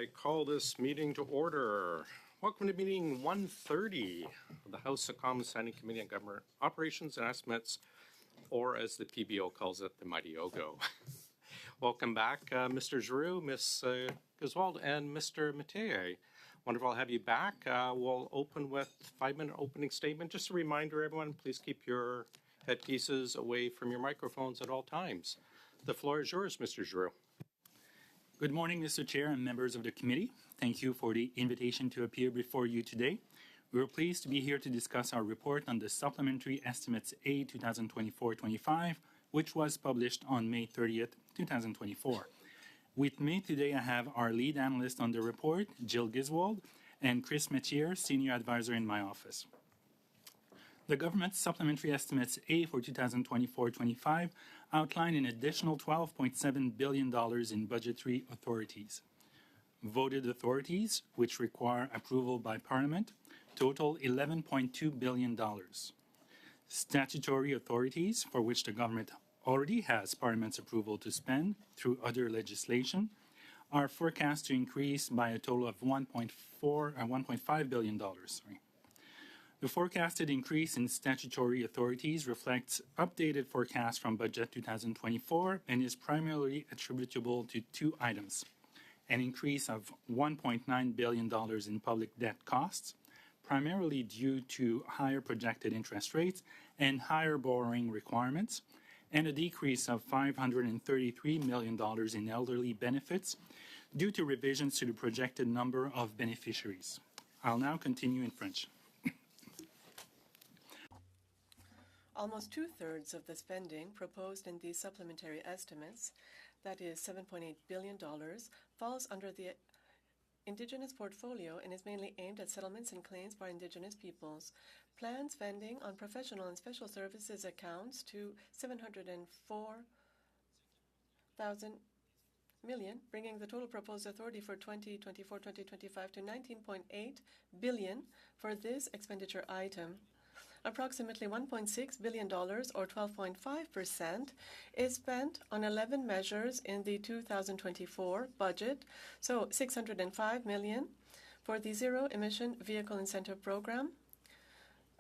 I call this meeting to order. Welcome to meeting 130 of the House of Commons Standing Committee on Government Operations and Estimates, or as the PBO calls it, the mighty OGGO. Welcome back, Mr. Giroux, Ms. Griswold, and Mr. Matei. Wonderful to have you back. We'll open with a 5-minute opening statement. Just a reminder, everyone, please keep your headpieces away from your microphones at all times. The floor is yours, Mr. Giroux. Good morning, Mr. Chair and members of the committee. Thank you for the invitation to appear before you today. We are pleased to be here to discuss our report on the Supplementary Estimates A 2024-25, which was published on May 30th, 2024. With me today, I have our lead analyst on the report, Jill Griswold, and Chris Metier, Senior Advisor in my office. The government's Supplementary Estimates A for 2024-25 outline an additional $12.7 billion in budgetary authorities. Voted authorities, which require approval by Parliament, total $11.2 billion. Statutory authorities, for which the government already has Parliament's approval to spend through other legislation, are forecast to increase by a total of $1.5 billion. The forecasted increase in statutory authorities reflects updated forecasts from Budget 2024 and is primarily attributable to two items: an increase of $1.9 billion in public debt costs, primarily due to higher projected interest rates and higher borrowing requirements, and a decrease of $533 million in elderly benefits due to revisions to the projected number of beneficiaries. I'll now continue in French. Almost two-thirds of the spending proposed in these supplementary estimates, that is $7.8 billion, falls under the Indigenous portfolio and is mainly aimed at settlements and claims by Indigenous peoples. Planned spending on professional and special services accounts to $704,000 million, bringing the total proposed authority for 2024-2025 to $19.8 billion for this expenditure item. Approximately $1.6 billion, or 12.5%, is spent on 11 measures in the 2024 budget, so $605 million for the Zero Emission Vehicle Incentive Program.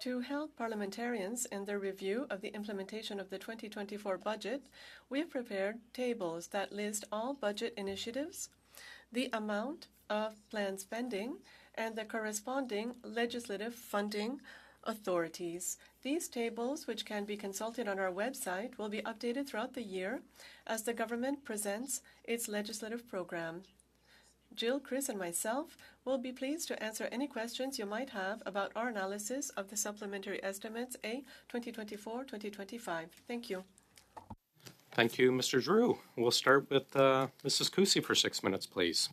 To help parliamentarians in their review of the implementation of the 2024 budget, we have prepared tables that list all budget initiatives, the amount of planned spending, and the corresponding legislative funding authorities. These tables, which can be consulted on our website, will be updated throughout the year as the government presents its legislative program. Jill, Chris, and myself will be pleased to answer any questions you might have about our analysis of the Supplementary Estimates A 2024-2025. Thank you. Thank you, Mr. Giroux. We'll start with Mrs. Cusi for 6 minutes, please.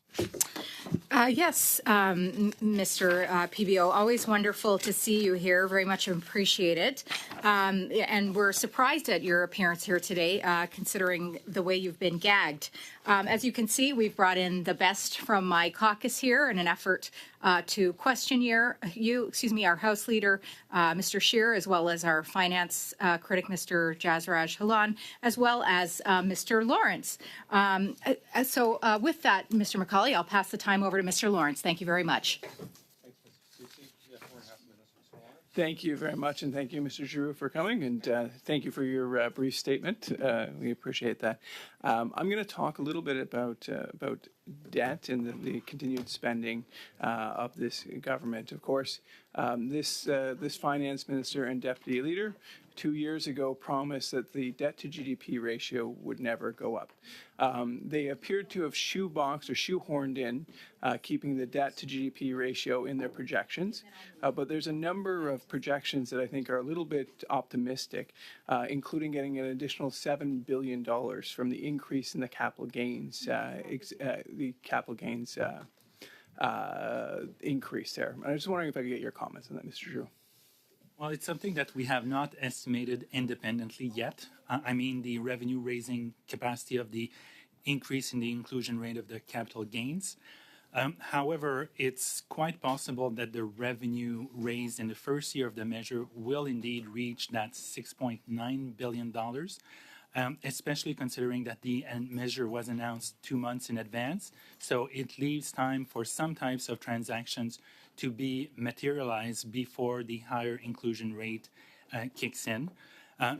Yes, Mr. PBO, always wonderful to see you here. Very much appreciate it. And we're surprised at your appearance here today, considering the way you've been gagged. As you can see, we've brought in the best from my caucus here in an effort to question our House Leader, Mr. Scheer, as well as our finance critic, Mr. Jazraj Halan, as well as Mr. Lawrence. So with that, Mr. Macaulay, I'll pass the time over to Mr. Lawrence. Thank you very much. Thank you very much, and thank you, Mr. Giroux, for coming, and thank you for your brief statement. We appreciate that. I'm going to talk a little bit about debt and the continued spending of this government. Of course, this finance minister and deputy leader 2 years ago promised that the debt to GDP ratio would never go up. They appeared to have shoehorned in keeping the debt to GDP ratio in their projections. But there's a number of projections that I think are a little bit optimistic, including getting an additional $7 billion from the increase in the capital gains, increase there. I was just wondering if I could get your comments on that, Mr. Giroux. Well, it's something that we have not estimated independently yet. I mean, the revenue-raising capacity of the increase in the inclusion rate of the capital gains. However, it's quite possible that the revenue raised in the first year of the measure will indeed reach that $6.9 billion. especially considering that the measure was announced 2 months in advance. So it leaves time for some types of transactions to be materialized before the higher inclusion rate kicks in.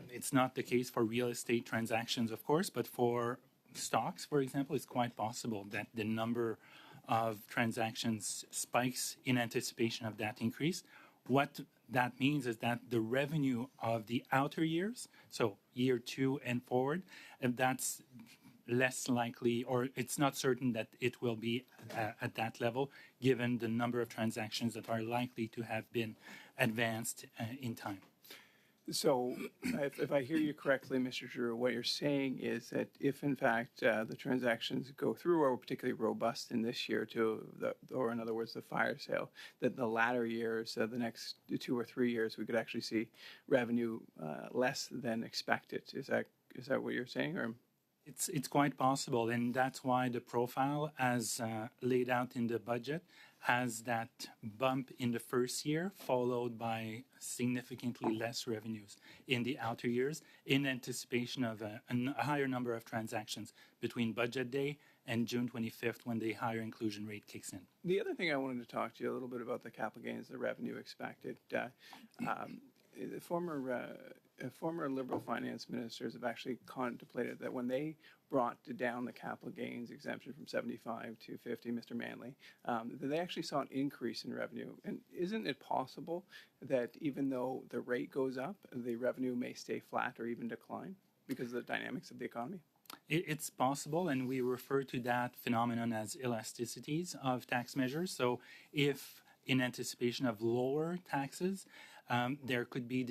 It's not the case for real estate transactions, of course, but for stocks, for example, it's quite possible that the number of transactions spikes in anticipation of that increase. What that means is that the revenue of the outer years, so year 2 and forward, and that's less likely, or it's not certain that it will be at that level, given the number of transactions that are likely to have been advanced in time. So, if I hear you correctly, Mr. Giroux, what you're saying is that if, in fact, the transactions go through or are particularly robust in this year, or in other words, the fire sale, that the latter years, the next 2 or 3 years, we could actually see revenue less than expected. Is that what you're saying, or? It's quite possible, and that's why the profile, as laid out in the budget, has that bump in the first year, followed by significantly less revenues in the outer years, in anticipation of a higher number of transactions between budget day and June 25th, when the higher inclusion rate kicks in. The other thing I wanted to talk to you a little bit about the capital gains, the revenue expected. The former Liberal finance ministers have actually contemplated that when they brought down the capital gains exemption from 75 to 50, Mr. Manley, that they actually saw an increase in revenue. And isn't it possible that even though the rate goes up, the revenue may stay flat or even decline because of the dynamics of the economy? It's possible, and we refer to that phenomenon as elasticities of tax measures. So if in anticipation of lower taxes, there could be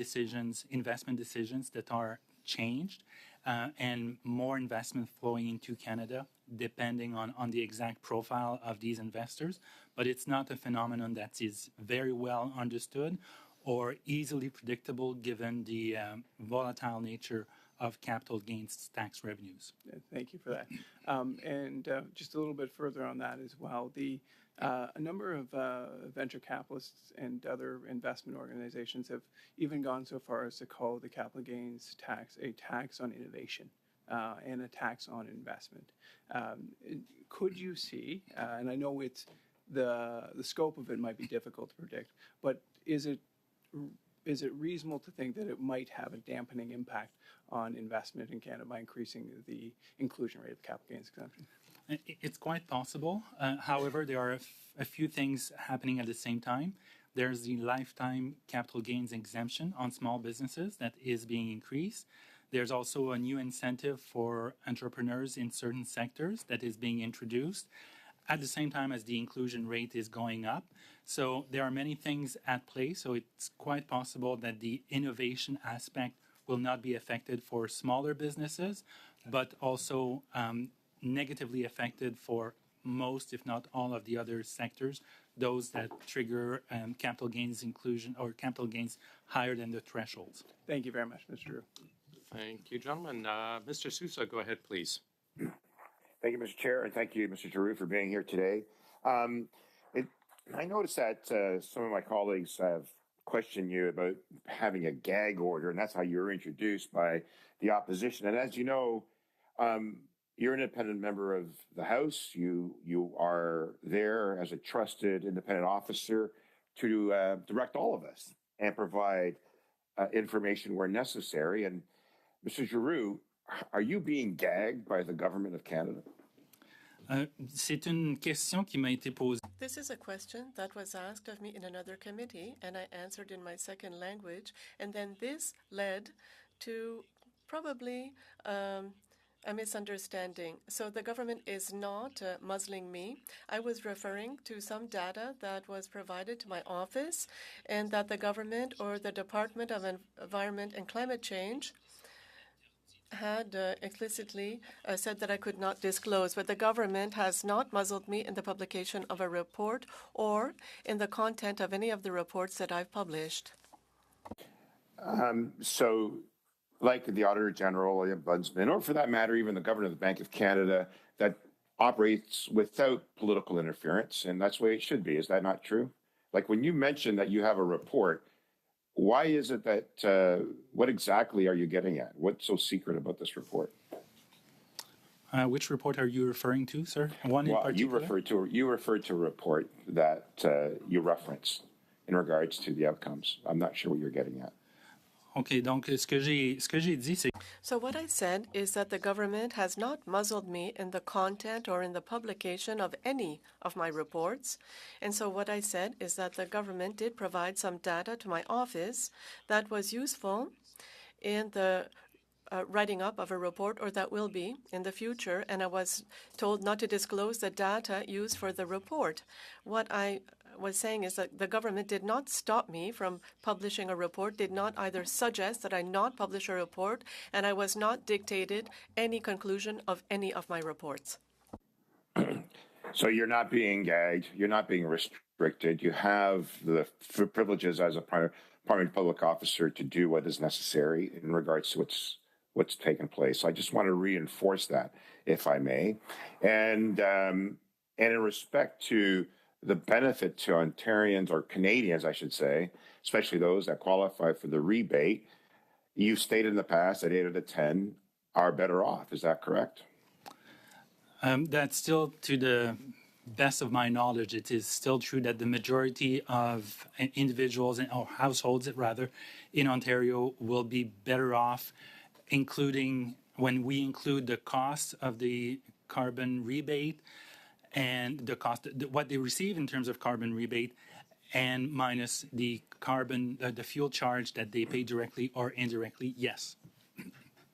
investment decisions that are changed, and more investment flowing into Canada, depending on the exact profile of these investors. But it's not a phenomenon that is very well understood or easily predictable, given the volatile nature of capital gains tax revenues. Thank you for that. And just a little bit further on that as well, a number of venture capitalists and other investment organizations have even gone so far as to call the capital gains tax a tax on innovation and a tax on investment. Could you see, and I know it's the scope of it might be difficult to predict, but is it reasonable to think that it might have a dampening impact on investment in Canada by increasing the inclusion rate of the capital gains exemption? It's quite possible. However, there are a few things happening at the same time. There's the lifetime capital gains exemption on small businesses that is being increased. There's also a new incentive for entrepreneurs in certain sectors that is being introduced at the same time as the inclusion rate is going up. So there are many things at play. So it's quite possible that the innovation aspect will not be affected for smaller businesses, but also negatively affected for most, if not all, of the other sectors, those that trigger capital gains inclusion or capital gains higher than the thresholds. Thank you very much, Mr. Giroux. Thank you, gentlemen. Mr. Sousa, go ahead, please. Thank you, Mr. Chair, and thank you, Mr. Giroux, for being here today. I noticed that some of my colleagues have questioned you about having a gag order, and that's how you were introduced by the opposition. And as you know, you're an independent member of the House. You are there as a trusted independent officer to direct all of us and provide information where necessary. And Mr. Giroux, are you being gagged by the government of Canada? C'est une question qui m'a été posée. This is a question that was asked of me in another committee, and I answered in my second language. And then this led to probably a misunderstanding. So the government is not muzzling me. I was referring to some data that was provided to my office, and that the government or the Department of Environment and Climate Change had explicitly said that I could not disclose, but the government has not muzzled me in the publication of a report or in the content of any of the reports that I've published. So, like the Auditor General, the Ombudsman, or for that matter, even the Governor of the Bank of Canada, that operates without political interference, and that's the way it should be. Is that not true? Like when you mentioned that you have a report, Why is it that, what exactly are you getting at? What's so secret about this report? Which report are you referring to, sir? One in Well, particular? you referred to a report that you referenced in regards to the outcomes. I'm not sure what you're getting at. OK, donc ce que j'ai dit, c'est So what I said is that the government has not muzzled me in the content or in the publication of any of my reports. And so what I said is that the government did provide some data to my office that was useful in the writing up of a report, or that will be in the future, and I was told not to disclose the data used for the report. What I was saying is that the government did not stop me from publishing a report, did not either suggest that I not publish a report, and I was not dictated any conclusion of any of my reports. So you're not being gagged, you're not being restricted. You have the privileges as a primary public officer to do what is necessary in regards to what's taken place. So I just want to reinforce that, if I may, and in respect to the benefit to Ontarians, or Canadians, I should say, especially those that qualify for the rebate. You've stated in the past that 8 out of 10 are better off. Is that correct? that's still, to the best of my knowledge, it is still true that the majority of individuals or households, rather, in Ontario will be better off, including when we include the cost of the carbon rebate and the cost, what they receive in terms of carbon rebate, and minus the carbon, the fuel charge that they pay directly or indirectly. Yes.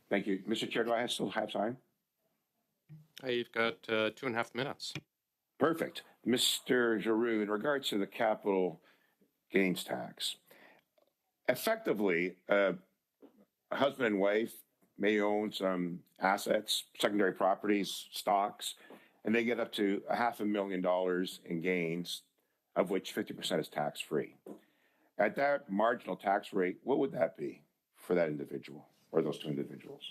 Thank you. Mr. Chair, do I still have time? You've got 2.5 minutes. Perfect. Mr. Giroux, in regards to the capital gains tax, effectively, a husband and wife may own some assets, secondary properties, stocks, and they get up to $500,000 in gains, of which 50% is tax-free. At that marginal tax rate, what would that be for that individual or those two individuals?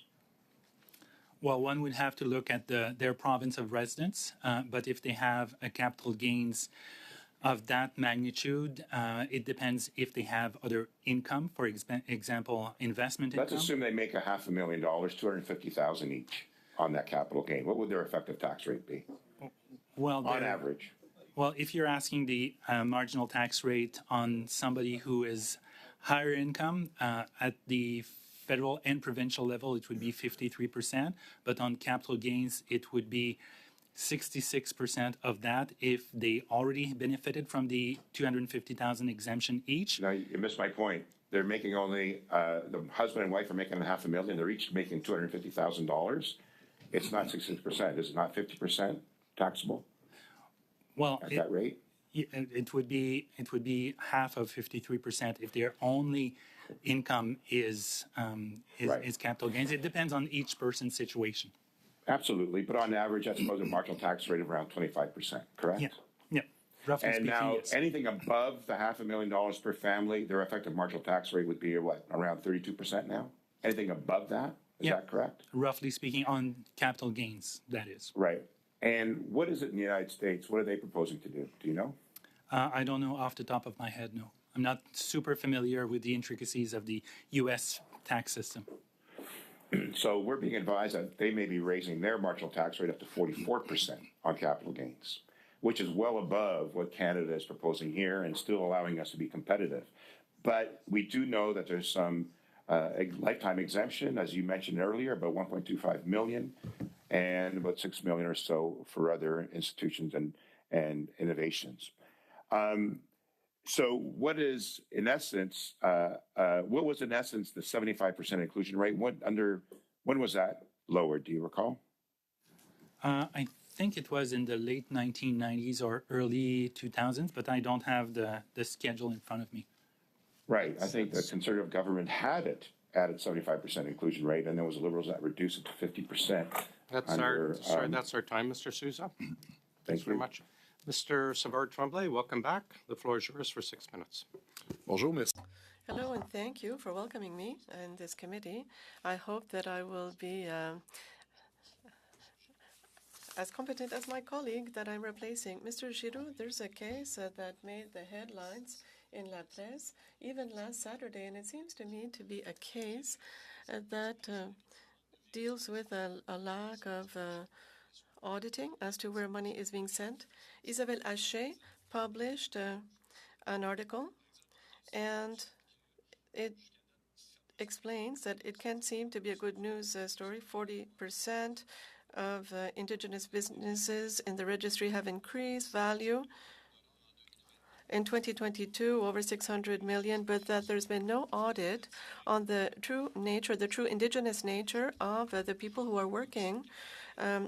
Well, one would have to look at their province of residence, but if they have a capital gains of that magnitude, it depends if they have other income, for example, investment income. Let's assume they make $500,000, $250,000 each on that capital gain. What would their effective tax rate be? Well, on average? Well, if you're asking the marginal tax rate on somebody who is higher income at the federal and provincial level, it would be 53%, but on capital gains, it would be 66% of that if they already benefited from the $250,000 exemption each. Now, you missed my point. They're making only, the husband and wife are making $500,000. They're each making $250,000. It's not 66%. Is it not 50% taxable? Well, at that rate? It would be half of 53% if their only income is capital gains. It depends on each person's situation. Absolutely, but on average, that's about a marginal tax rate of around 25%, correct? Yeah. Roughly and speaking, now, yes. anything above the $500,000 per family, their effective marginal tax rate would be what, around 32% now? Anything above that, is that correct? Roughly speaking, on capital gains, that is. Right. And what is it in the United States? What are they proposing to do? Do you know? I don't know off the top of my head, no. I'm not super familiar with the intricacies of the U.S. tax system. So we're being advised that they may be raising their marginal tax rate up to 44% on capital gains, which is well above what Canada is proposing here and still allowing us to be competitive. But we do know that there's some lifetime exemption, as you mentioned earlier, about $1.25 million, and about $6 million or so for other institutions and innovations. So what is, in essence, what was in essence the 75% inclusion rate? When was that lowered? Do you recall? I think it was in the late 1990s or early 2000s, but I don't have the schedule in front of me. Right. I think the Conservative government had it at its 75% inclusion rate, and there was Liberals that reduced it to 50%. That's that's our time, Mr. Sousa. Thanks very much. Mr. Savard Tremblay, welcome back. The floor is yours for 6 minutes. Bonjour, merci. Hello, and thank you for welcoming me in this committee. I hope that I will be as competent as my colleague that I'm replacing. Mr. Giroux, there's a case that made the headlines in La Presse, even last Saturday, and it seems to me to be a case that deals with a lack of auditing as to where money is being sent. Isabelle Haché published an article, and it explains that it can seem to be a good news story. 40% of Indigenous businesses in the registry have increased value in 2022, over 600 million, but that there's been no audit on the true nature, the true Indigenous nature of the people who are working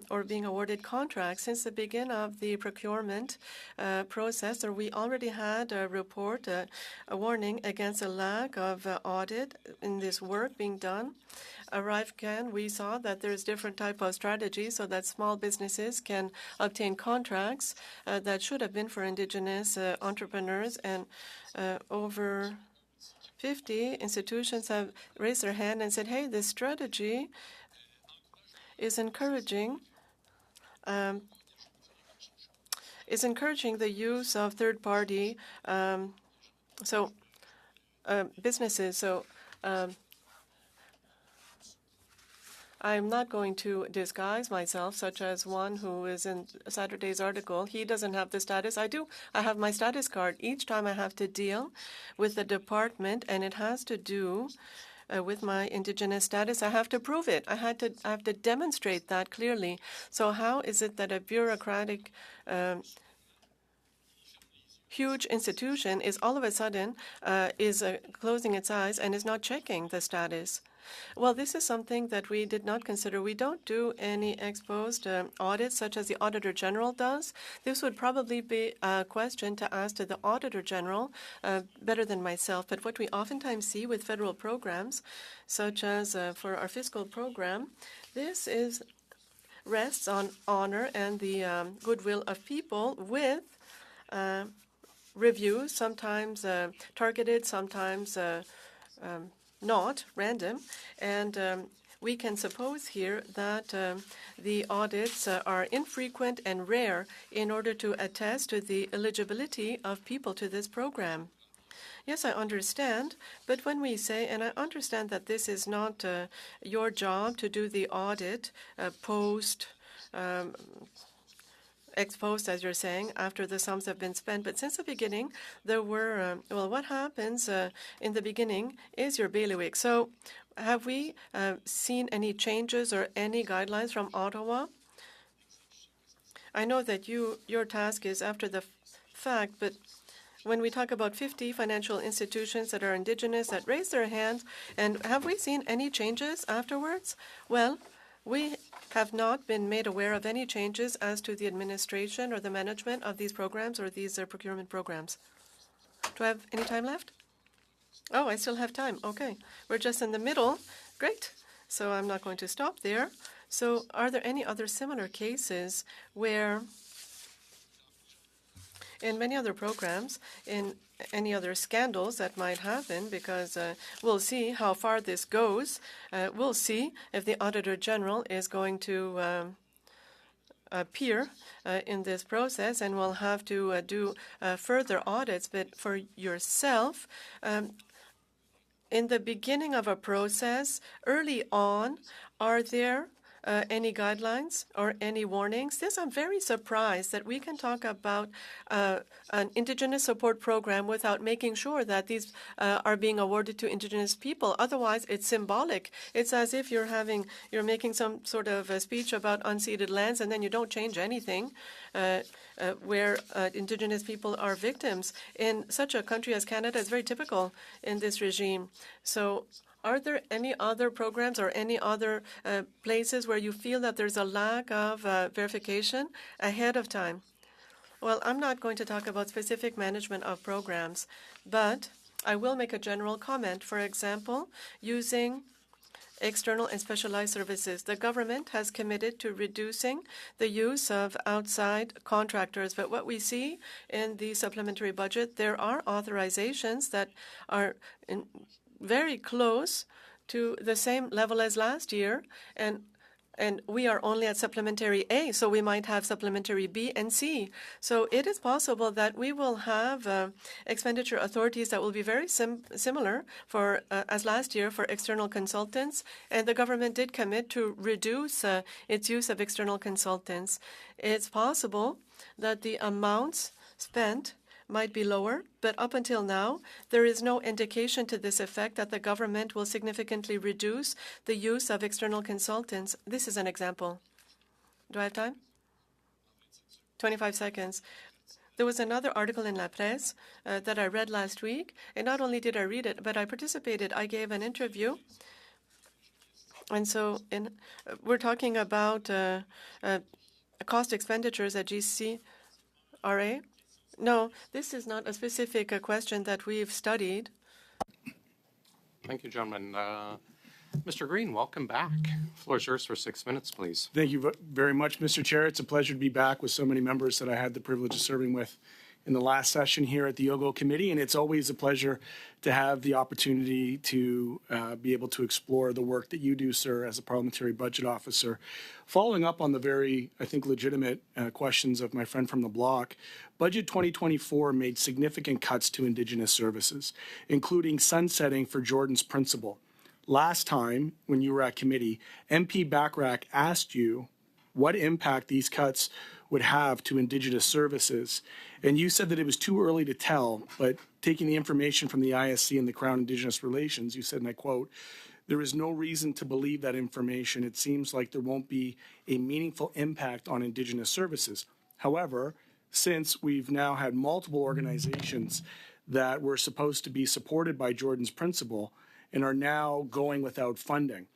or being awarded contracts. Since the beginning of the procurement process, or we already had a report, a warning against a lack of audit in this work being done. Arrive-Can, we saw that there's different type of strategies so that small businesses can obtain contracts that should have been for Indigenous entrepreneurs, and over 50 institutions have raised their hand and said, hey, this strategy is encouraging the use of third-party businesses. So I'm not going to disguise myself, such as one who is in Saturday's article. He doesn't have the status. I do. I have my status card. Each time I have to deal with the department, and it has to do with my Indigenous status, I have to prove it. I have to demonstrate that clearly. So how is it that a bureaucratic huge institution is all of a sudden closing its eyes and is not checking the status? Well, this is something that we did not consider. We don't do any ex-post audits such as the Auditor General does. This would probably be a question to ask to the Auditor General better than myself. But what we oftentimes see with federal programs, such as for our fiscal program, this rests on honor and the goodwill of people with reviews, sometimes targeted, sometimes not random, and we can suppose here that the audits are infrequent and rare in order to attest to the eligibility of people to this program. Yes, I understand, but when we say, and I understand that this is not your job to do the audit post ex-post, as you're saying, after the sums have been spent. But since the beginning, there were, what happens in the beginning is your bailiwick. So have we seen any changes or any guidelines from Ottawa? I know that your task is after the fact, but when we talk about 50 financial institutions that are Indigenous that raise their hands, and have we seen any changes afterwards? Well, we have not been made aware of any changes as to the administration or the management of these programs or these procurement programs. Do I have any time left? Oh, I still have time. Okay. We're just in the middle. Great. So I'm not going to stop there. So are there any other similar cases where in many other programs, in any other scandals that might happen, because we'll see how far this goes. We'll see if the Auditor General is going to appear in this process, and we'll have to do further audits. But for yourself, in the beginning of a process, early on, are there any guidelines or any warnings? This, I'm very surprised that we can talk about an Indigenous support program without making sure that these are being awarded to Indigenous people. Otherwise, it's symbolic. It's as if you're making some sort of a speech about unceded lands, and then you don't change anything where Indigenous people are victims. In such a country as Canada, it's very typical in this regime. So are there any other programs or any other places where you feel that there's a lack of verification ahead of time? Well, I'm not going to talk about specific management of programs, but I will make a general comment. For example, using external and specialized services. The government has committed to reducing the use of outside contractors, but what we see in the supplementary budget, there are authorizations that are very close to the same level as last year, and And we are only at supplementary A, so we might have supplementary B and C. So it is possible that we will have expenditure authorities that will be very similar for as last year for external consultants. And the government did commit to reduce its use of external consultants. It's possible that the amounts spent might be lower, but up until now, there is no indication to this effect that the government will significantly reduce the use of external consultants. This is an example. Do I have time? 25 seconds. There was another article in La Presse that I read last week, and not only did I read it, but I participated. I gave an interview. And so we're talking about cost expenditures at GCRA. No, this is not a specific question that we've studied. Thank you, gentlemen. Mr. Green, welcome back. Floor is yours for 6 minutes, please. Thank you very much, Mr. Chair. It's a pleasure to be back with so many members that I had the privilege of serving with in the last session here at the OGGO committee, and it's always a pleasure to have the opportunity to be able to explore the work that you do, sir, as a parliamentary budget officer. Following up on the very, I think, legitimate questions of my friend from the block, Budget 2024 made significant cuts to Indigenous services, including sunsetting for Jordan's Principle. Last time, when you were at committee, MP Bachrach asked you what impact these cuts would have to Indigenous services. And you said that it was too early to tell, but taking the information from the ISC and the Crown Indigenous Relations, you said, and I quote, "There is no reason to believe that information. It seems like there won't be a meaningful impact on Indigenous services." However, since we've now had multiple organizations that were supposed to be supported by Jordan's Principle and are now going without funding,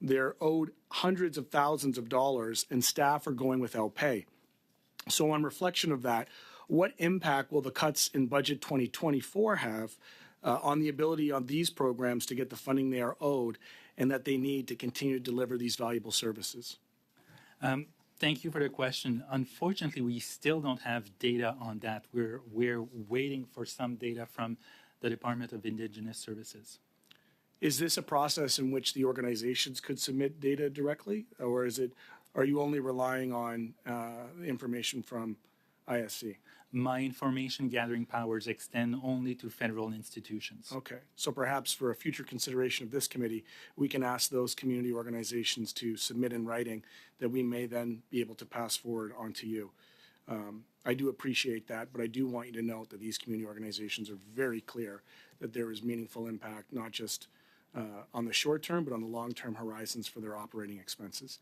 they're owed hundreds of thousands of dollars and staff are going without pay. So on reflection of that, what impact will the cuts in Budget 2024 have on the ability of these programs to get the funding they are owed and that they need to continue to deliver these valuable services? Thank you for the question. Unfortunately, we still don't have data on that. We're waiting for some data from the Department of Indigenous Services. Is this a process in which the organizations could submit data directly, or are you only relying on information from ISC? My information gathering powers extend only to federal institutions. Okay, so perhaps for a future consideration of this committee, we can ask those community organizations to submit in writing that we may then be able to pass forward onto you. I do appreciate that, but I do want you to note that these community organizations are very clear that there is meaningful impact, not just on the short term, but on the long-term horizons for their operating expenses.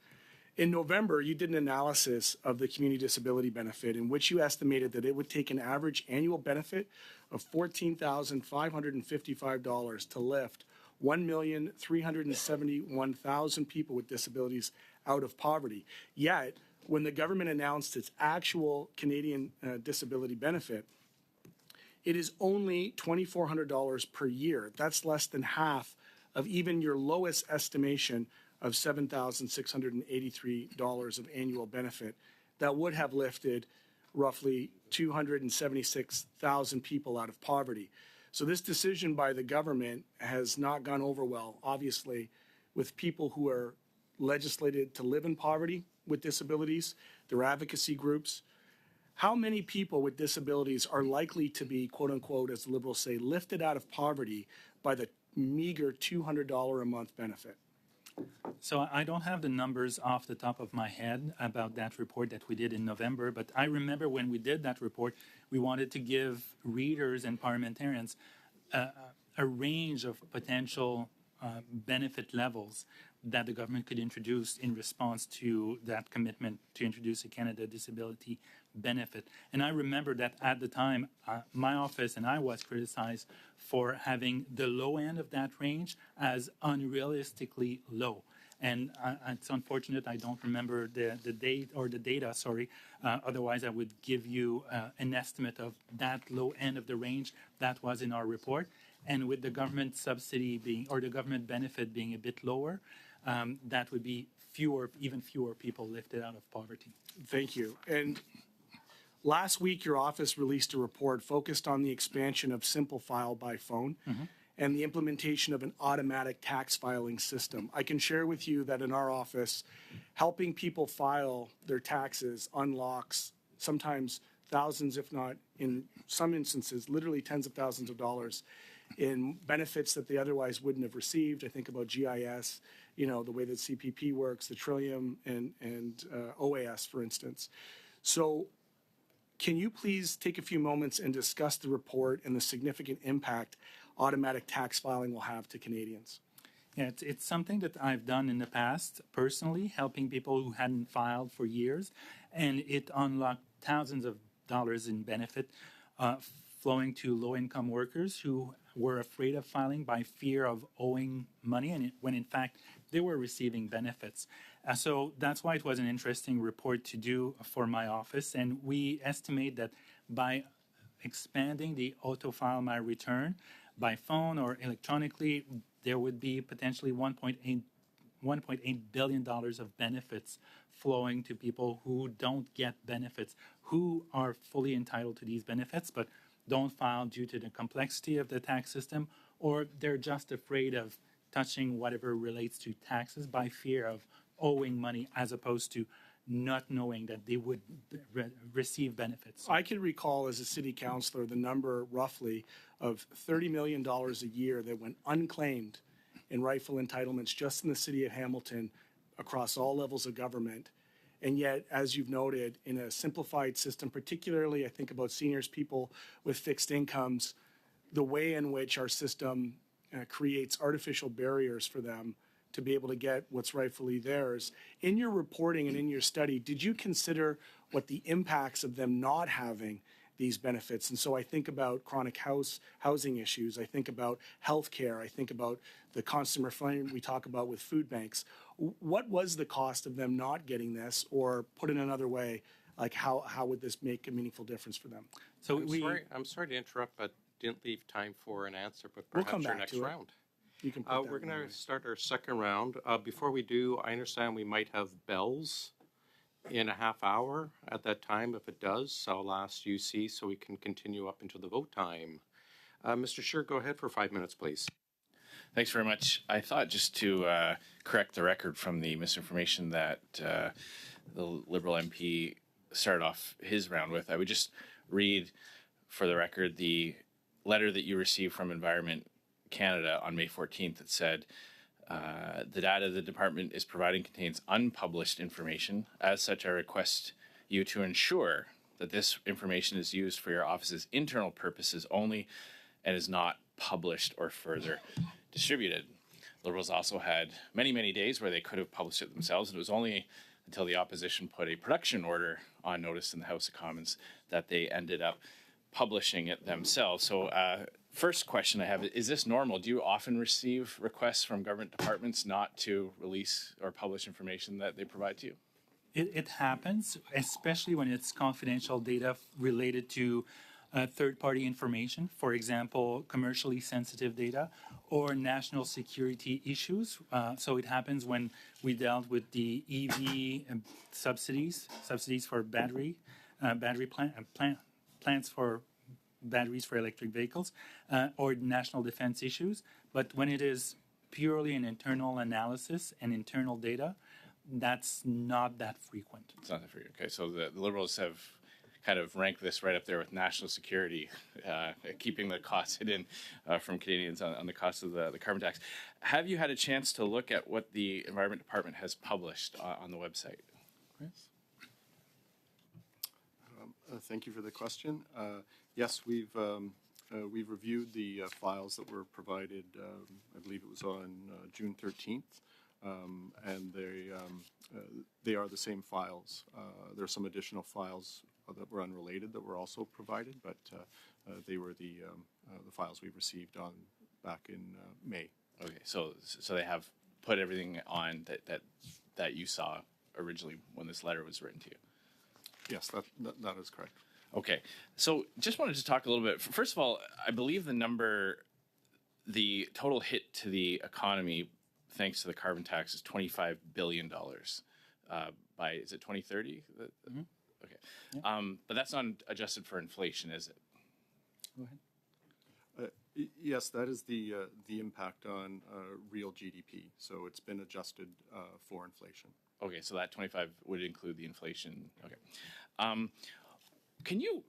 In November, you did an analysis of the community disability benefit in which you estimated that it would take an average annual benefit of $14,555 to lift 1,371,000 people with disabilities out of poverty. Yet, when the government announced its actual Canadian disability benefit, it is only $2,400 per year. That's less than half of even your lowest estimation of $7,683 of annual benefit that would have lifted roughly 276,000 people out of poverty. So this decision by the government has not gone over well, obviously, with people who are legislated to live in poverty with disabilities, their advocacy groups. How many people with disabilities are likely to be, quote unquote, as the Liberals say, lifted out of poverty by the meager $200 a month benefit? So I don't have the numbers off the top of my head about that report that we did in November, but I remember when we did that report, we wanted to give readers and parliamentarians a range of potential benefit levels that the government could introduce in response to that commitment to introduce a Canada Disability benefit. And I remember that at the time, my office and I was criticized for having the low end of that range as unrealistically low. And it's unfortunate I don't remember the date or the data, sorry. Otherwise, I would give you an estimate of that low end of the range that was in our report. And with the government subsidy being, or the government benefit being a bit lower, that would be even fewer people lifted out of poverty. Thank you. And last week, your office released a report focused on the expansion of Simple File by phone. and the implementation of an automatic tax filing system. I can share with you that in our office, helping people file their taxes unlocks sometimes thousands, if not in some instances, literally tens of thousands of dollars in benefits that they otherwise wouldn't have received. I think about GIS, you know, the way that CPP works, the Trillium and OAS, for instance. So can you please take a few moments and discuss the report and the significant impact automatic tax filing will have to Canadians? Yeah, it's something that I've done in the past personally, helping people who hadn't filed for years, and it unlocked thousands of dollars in benefit flowing to low-income workers who were afraid of filing by fear of owing money, and when in fact they were receiving benefits. So that's why it was an interesting report to do for my office, and we estimate that by expanding the auto-file my return by phone or electronically, there would be potentially $1.8 billion of benefits flowing to people who don't get benefits, who are fully entitled to these benefits, but don't file due to the complexity of the tax system, or they're just afraid of touching whatever relates to taxes by fear of owing money as opposed to not knowing that they would receive benefits. I can recall as a city councillor the number roughly of $30 million a year that went unclaimed in rightful entitlements just in the city of Hamilton across all levels of government. And yet, as you've noted, in a simplified system, particularly I think about seniors, people with fixed incomes, the way in which our system creates artificial barriers for them to be able to get what's rightfully theirs. In your reporting and in your study, did you consider what the impacts of them not having these benefits? And so I think about chronic housing issues. I think about healthcare. I think about the constant refinement we talk about with food banks. What was the cost of them not getting this, or put it another way, like how would this make a meaningful difference for them? So I'm sorry to interrupt, but didn't leave time for an answer, but We'll perhaps come your back next to it. round. You can put We're that going one to start our second round. Before we do, I understand we might have bells in a half hour at that time. If it does, I'll ask UC so we can continue up into the vote time. Mr. Scheer, go ahead for 5 minutes, please. Thanks very much. I thought just to correct the record from the misinformation that the Liberal MP started off his round with, I would just read for the record the letter that you received from Environment Canada on May 14th that said, the data the department is providing contains unpublished information. As such, I request you to ensure that this information is used for your office's internal purposes only and is not published or further distributed. Liberals also had many, many days where they could have published it themselves, and it was only until the opposition put a production order on notice in the House of Commons that they ended up publishing it themselves. So first question I have, is this normal? Do you often receive requests from government departments not to release or publish information that they provide to you? It happens, especially when it's confidential data related to third-party information, for example, commercially sensitive data or national security issues. So it happens when we dealt with the EV subsidies for plants for batteries for electric vehicles, or national defense issues. But when it is purely an internal analysis and internal data, that's not that frequent. It's not that frequent. Okay, so the Liberals have kind of ranked this right up there with national security, keeping the costs hidden from Canadians on the cost of the carbon tax. Have you had a chance to look at what the Environment Department has published on the website? Chris? Thank you for the question. Yes, we've reviewed the files that were provided. I believe it was on June 13th, and they are the same files. There are some additional files that were unrelated that were also provided, but they were the files we received back in May. Okay, so they have put everything on that you saw originally when this letter was written to you. Yes, that is correct. Okay, so just wanted to talk a little bit. First of all, I believe the total hit to the economy, thanks to the carbon tax, is $25 billion by, is it 2030? Mm-hmm. Okay, yeah. But that's not adjusted for inflation, is it? Go ahead. Yes, that is the impact on real GDP. So it's been adjusted for inflation. Okay, so that 25 would include the inflation. Okay. Um, can you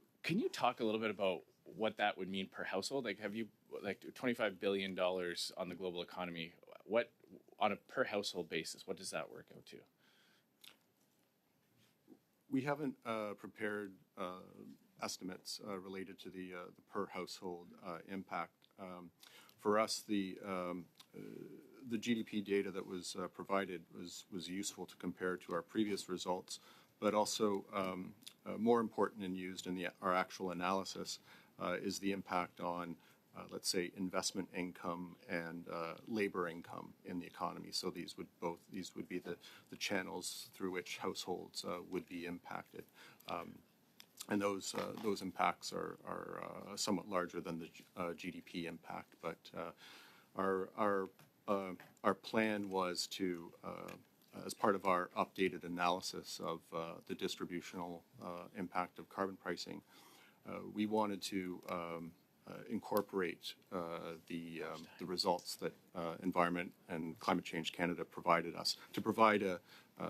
talk a little bit about what that would mean per household? Like, have you like $25 billion on the global economy? What on a per household basis? What does that work out to? We haven't prepared estimates related to the per household impact. For us, the GDP data that was provided was useful to compare to our previous results, but also more important and used in our actual analysis is the impact on, let's say, investment income and labor income in the economy. So these would be the channels through which households would be impacted. And those impacts are somewhat larger than the GDP impact. But our plan was to, as part of our updated analysis of the distributional impact of carbon pricing, we wanted to incorporate the results that Environment and Climate Change Canada provided us to provide a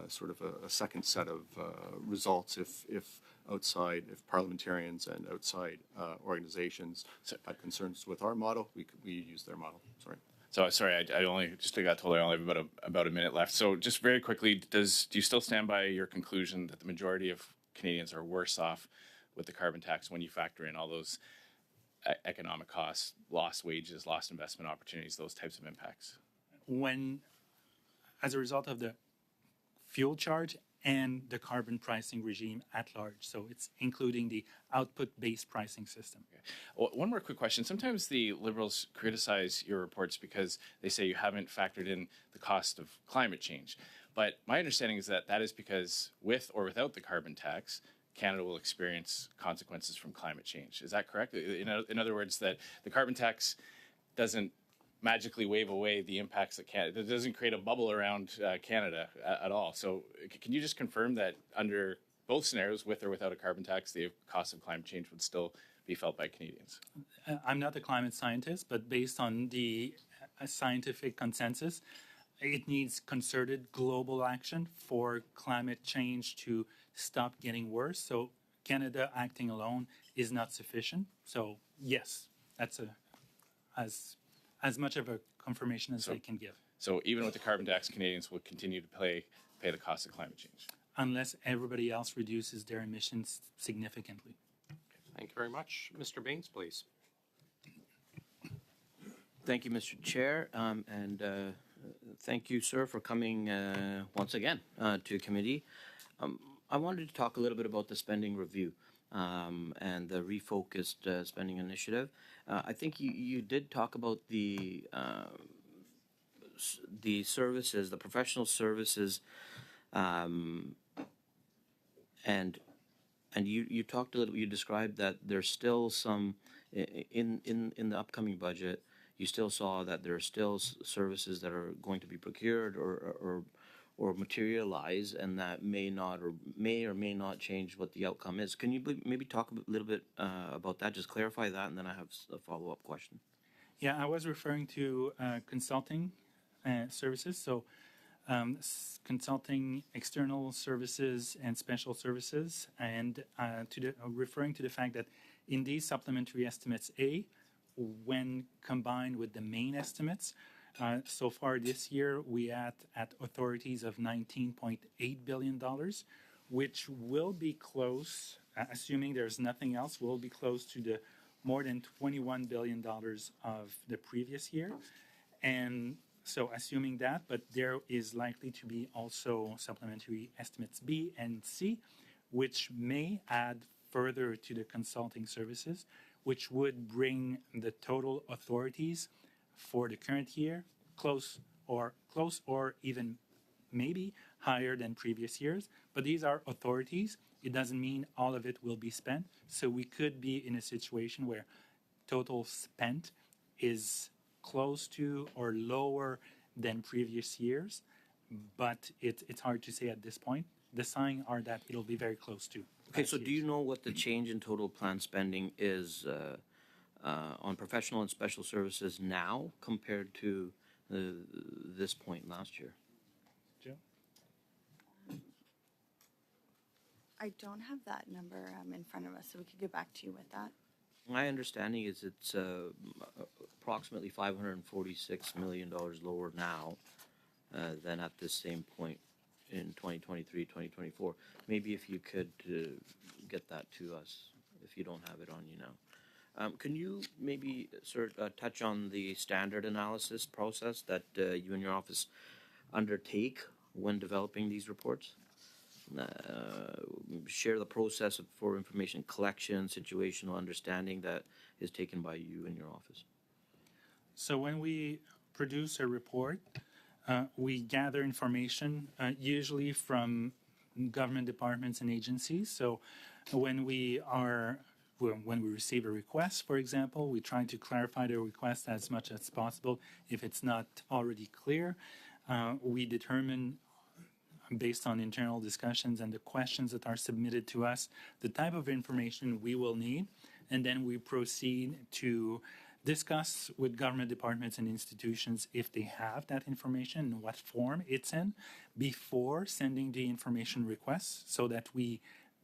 sort of a second set of results if parliamentarians and outside organizations had concerns with our model, we use their model. Sorry. So sorry, I only just got told I only have about a minute left. So just very quickly, do you still stand by your conclusion that the majority of Canadians are worse off with the carbon tax when you factor in all those economic costs, lost wages, lost investment opportunities, those types of impacts? As a result of the fuel charge and the carbon pricing regime at large. So it's including the output-based pricing system. Okay. Well, one more quick question. Sometimes the Liberals criticize your reports because they say you haven't factored in the cost of climate change. But my understanding is that is because with or without the carbon tax, Canada will experience consequences from climate change. Is that correct? In other words, that the carbon tax doesn't magically wave away the impacts that Canada. It doesn't create a bubble around Canada at all. So can you just confirm that under both scenarios, with or without a carbon tax, the cost of climate change would still be felt by Canadians? I'm not a climate scientist, but based on the scientific consensus, it needs concerted global action for climate change to stop getting worse. So Canada acting alone is not sufficient. So yes, that's as much of a confirmation as they can give. So even with the carbon tax, Canadians will continue to pay the cost of climate change? Unless everybody else reduces their emissions significantly. Thank you very much. Mr. Baines, please. Thank you, Mr. Chair, and thank you, sir, for coming once again to committee. I wanted to talk a little bit about the spending review and the refocused spending initiative. I think you did talk about the services, the professional services, and you talked a little. You described that there's still some in the upcoming budget. You still saw that there are still services that are going to be procured or materialize, and that may or may not change what the outcome is. Can you maybe talk a little bit about that? Just clarify that, and then I have a follow-up question. Yeah, I was referring to consulting services. So consulting external services and special services, and referring to the fact that in these supplementary estimates A, when combined with the main estimates, so far this year we at authorities of $19.8 billion, which will be close, assuming there's nothing else, will be close to the more than $21 billion of the previous year. And so assuming that, but there is likely to be also supplementary estimates B and C, which may add further to the consulting services, which would bring the total authorities for the current year close or even maybe higher than previous years. But these are authorities. It doesn't mean all of it will be spent. So we could be in a situation where total spent is close to or lower than previous years, but it's hard to say at this point. The signs are that it'll be very close to. Okay, so do you know what the change in total planned spending is on professional and special services now compared to this point last year? Joe? I don't have that number in front of us, so we could get back to you with that. My understanding is it's approximately $546 million lower now than at this same point in 2023, 2024. Maybe if you could get that to us, if you don't have it on you now. Can you maybe touch on the standard analysis process that you and your office undertake when developing these reports? Share the process for information collection, situational understanding that is taken by you and your office. So when we produce a report, we gather information usually from government departments and agencies. So when we receive a request, for example, we try to clarify the request as much as possible. If it's not already clear, we determine, based on internal discussions and the questions that are submitted to us, the type of information we will need, and then we proceed to discuss with government departments and institutions if they have that information and what form it's in before sending the information request, so that we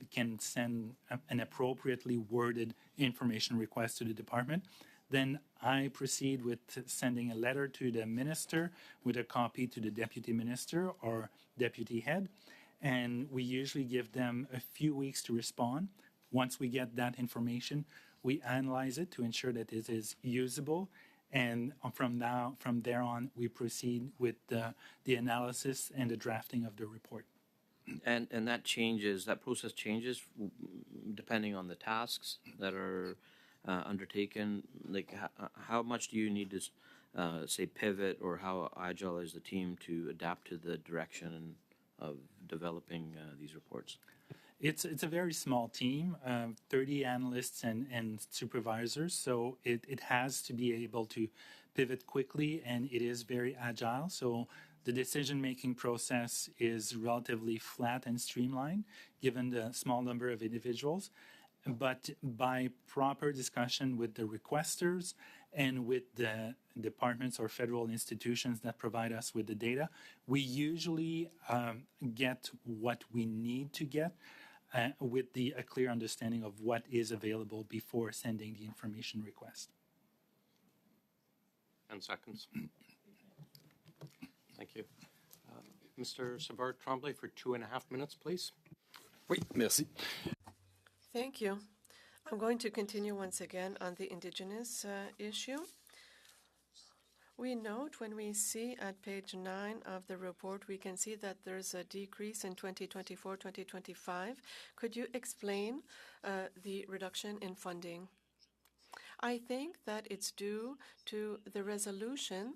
can send an appropriately worded information request to the department. Then I proceed with sending a letter to the minister with a copy to the deputy minister or deputy head, and we usually give them a few weeks to respond. Once we get that information, we analyze it to ensure that it is usable, and from there on, we proceed with the analysis and the drafting of the report. And that process changes depending on the tasks that are undertaken. Like how much do you need to say pivot, or how agile is the team to adapt to the direction of developing these reports? It's a very small team, 30 analysts and supervisors, so it has to be able to pivot quickly, and it is very agile. So the decision-making process is relatively flat and streamlined, given the small number of individuals. But by proper discussion with the requesters and with the departments or federal institutions that provide us with the data, we usually get what we need to get with a clear understanding of what is available before sending the information request. 10 seconds. Thank you. Mr. Savard-Tremblay for 2.5 minutes, please. Oui, merci. Thank you. I'm going to continue once again on the Indigenous issue. We note when we see at page 9 of the report, we can see that there's a decrease in 2024-2025. Could you explain the reduction in funding? I think that it's due to the resolution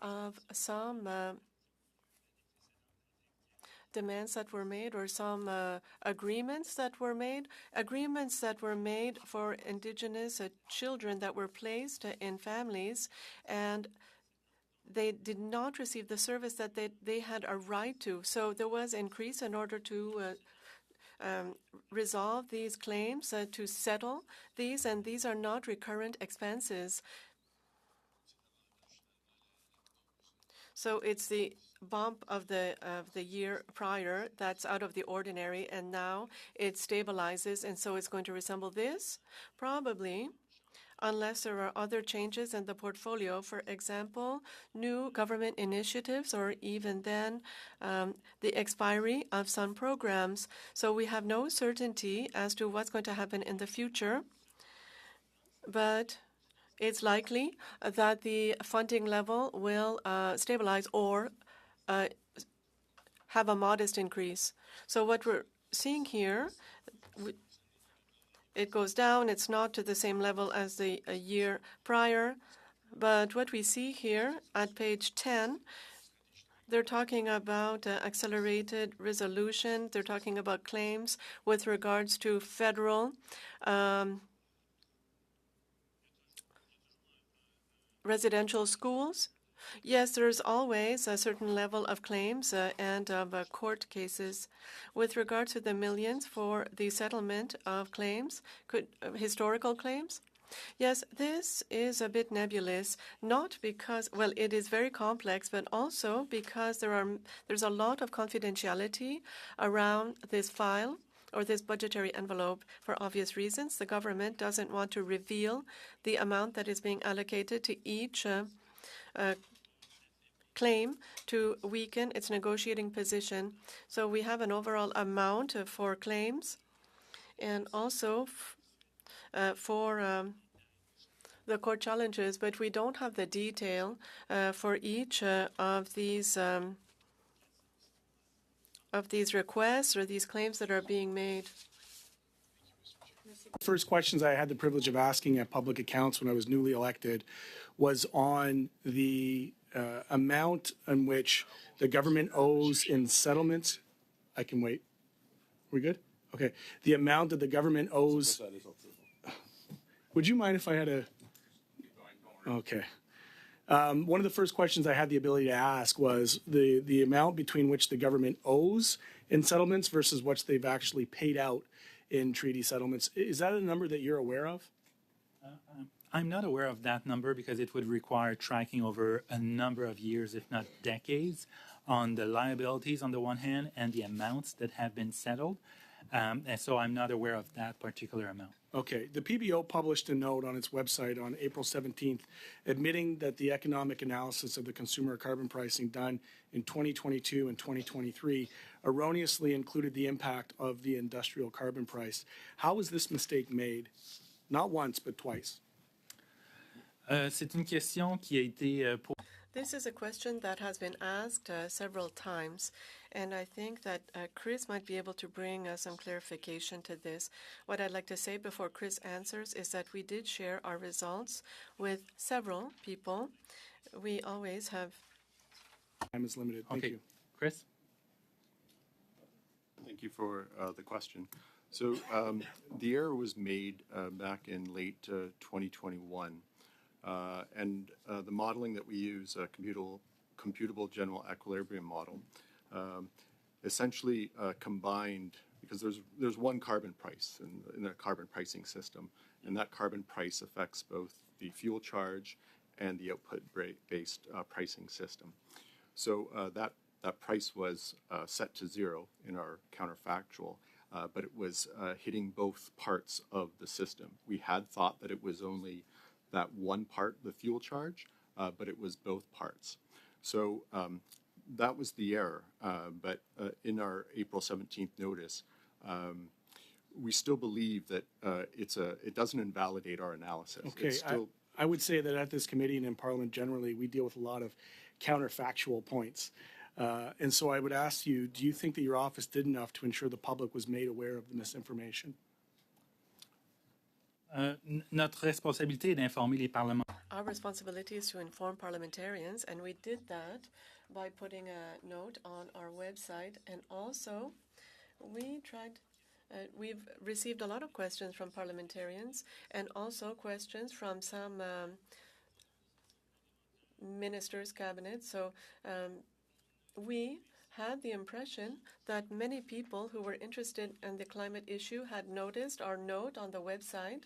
of some demands that were made, or some agreements that were made for Indigenous children that were placed in families, and they did not receive the service that they had a right to. So there was increase in order to resolve these claims, to settle these, and these are not recurrent expenses. So it's the bump of the year prior that's out of the ordinary, and now it stabilizes, and so it's going to resemble this, probably, unless there are other changes in the portfolio, for example, new government initiatives, or even then the expiry of some programs. So we have no certainty as to what's going to happen in the future, but it's likely that the funding level will stabilize or have a modest increase. So what we're seeing here, it goes down. It's not to the same level as the year prior. But what we see here at page 10, they're talking about accelerated resolution. They're talking about claims with regards to federal residential schools. Yes, there's always a certain level of claims and of court cases. With regard to the millions for the settlement of claims, historical claims, Yes, this is a bit nebulous, not because, well, it is very complex, but also because there's a lot of confidentiality around this file or this budgetary envelope for obvious reasons. The government doesn't want to reveal the amount that is being allocated to each claim to weaken its negotiating position. So we have an overall amount for claims and also for the court challenges, but we don't have the detail for each of these requests or these claims that are being made. First questions I had the privilege of asking at Public Accounts when I was newly elected was on the amount in which the government owes in settlements. I can wait. We good? Okay. The amount that the government owes. Would you mind if I had a? Okay. One of the first questions I had the ability to ask was the amount between which the government owes in settlements versus what they've actually paid out in treaty settlements. Is that a number that you're aware of? I'm not aware of that number because it would require tracking over a number of years, if not decades, on the liabilities on the one hand and the amounts that have been settled. And so I'm not aware of that particular amount. Okay. The PBO published a note on its website on April 17th admitting that the economic analysis of the consumer carbon pricing done in 2022 and 2023 erroneously included the impact of the industrial carbon price. How was this mistake made? Not once, but twice. C'est une question qui a été This is a question that has been asked several times, and I think that Chris might be able to bring some clarification to this. What I'd like to say before Chris answers is that we did share our results with several people. We always have. Time is limited. Thank you. Chris? Thank you for the question. So the error was made back in late 2021. And the modeling that we use, a computable general equilibrium model, essentially combined, because there's one carbon price in the carbon pricing system, and that carbon price affects both the fuel charge and the output-based pricing system. So that price was set to zero in our counterfactual, but it was hitting both parts of the system. We had thought that it was only that one part, the fuel charge, but it was both parts. So that was the error. But in our April 17th notice, we still believe that it doesn't invalidate our analysis. Okay, I would say that at this committee and in Parliament generally, we deal with a lot of counterfactual points. And so I would ask you, do you think that your office did enough to ensure the public was made aware of the misinformation? Notre responsabilité est d'informer les parlementaires. Our responsibility is to inform parliamentarians, and we did that by putting a note on our website. And also, we've received a lot of questions from parliamentarians and also questions from some ministers' cabinets. So we had the impression that many people who were interested in the climate issue had noticed our note on the website.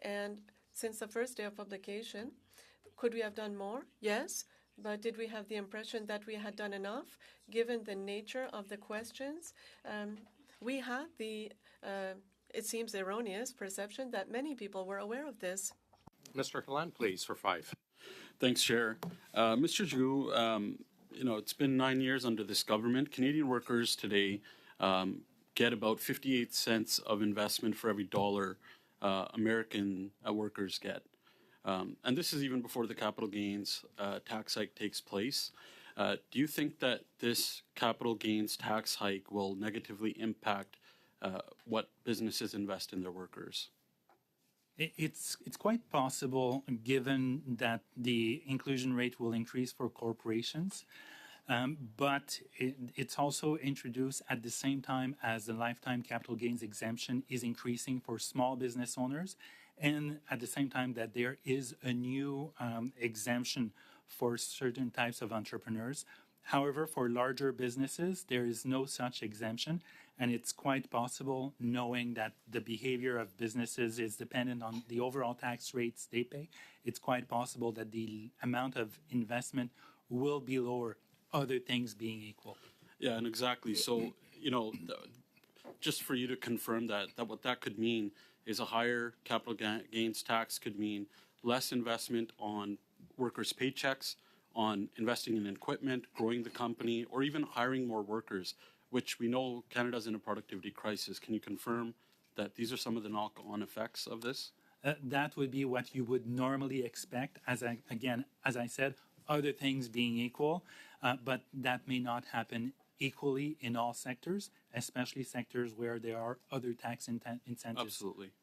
And since the first day of publication, could we have done more? Yes. But did we have the impression that we had done enough, given the nature of the questions? We had the, it seems, erroneous perception that many people were aware of this. Mr. Halan, please, for 5. Thanks, Chair. Mr. Giroux, it's been 9 years under this government. Canadian workers today get about 58 cents of investment for every dollar American workers get. And this is even before the capital gains tax hike takes place. Do you think that this capital gains tax hike will negatively impact what businesses invest in their workers? It's quite possible, given that the inclusion rate will increase for corporations, but it's also introduced at the same time as the lifetime capital gains exemption is increasing for small business owners, and at the same time that there is a new exemption for certain types of entrepreneurs. However, for larger businesses, there is no such exemption, And it's quite possible, knowing that the behavior of businesses is dependent on the overall tax rates they pay, it's quite possible that the amount of investment will be lower, other things being equal. Yeah, and exactly. So, just for you to confirm that what that could mean is a higher capital gains tax could mean less investment on workers' paychecks, on investing in equipment, growing the company, or even hiring more workers, which we know Canada's in a productivity crisis. Can you confirm that these are some of the knock-on effects of this? That would be what you would normally expect, as I said, other things being equal, but that may not happen equally in all sectors, especially sectors where there are other tax incentives.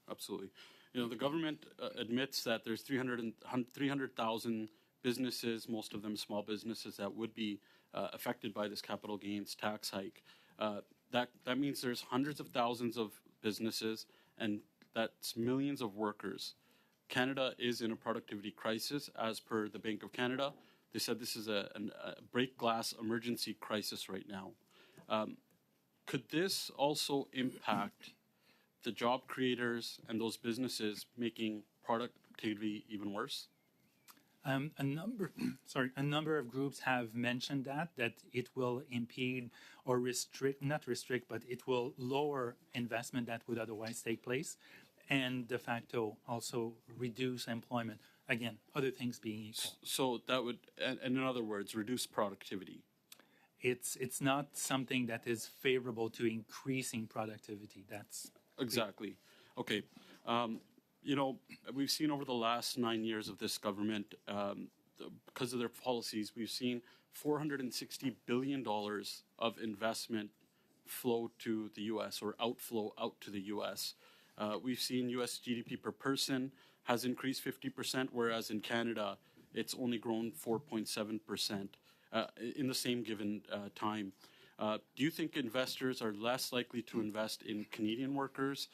Absolutely. The government admits that there's 300,000 businesses, most of them small businesses, that would be affected by this capital gains tax hike. That means there's hundreds of thousands of businesses, and that's millions of workers. Canada is in a productivity crisis, as per the Bank of Canada. They said this is a break glass emergency crisis right now. Could this also impact the job creators and those businesses, making productivity even worse? A number of groups have mentioned that it will impede or not restrict, but it will lower investment that would otherwise take place, and de facto also reduce employment. Again, other things being equal. So that would, and in other words, reduce productivity. It's not something that is favorable to increasing productivity. That's exactly. Okay. We've seen over the last 9 years of this government, because of their policies, we've seen $460 billion of investment flow to the U.S. or outflow out to the U.S. We've seen U.S. GDP per person has increased 50%, whereas in Canada, it's only grown 4.7% in the same given time. Do you think investors are less likely to invest in Canadian workers,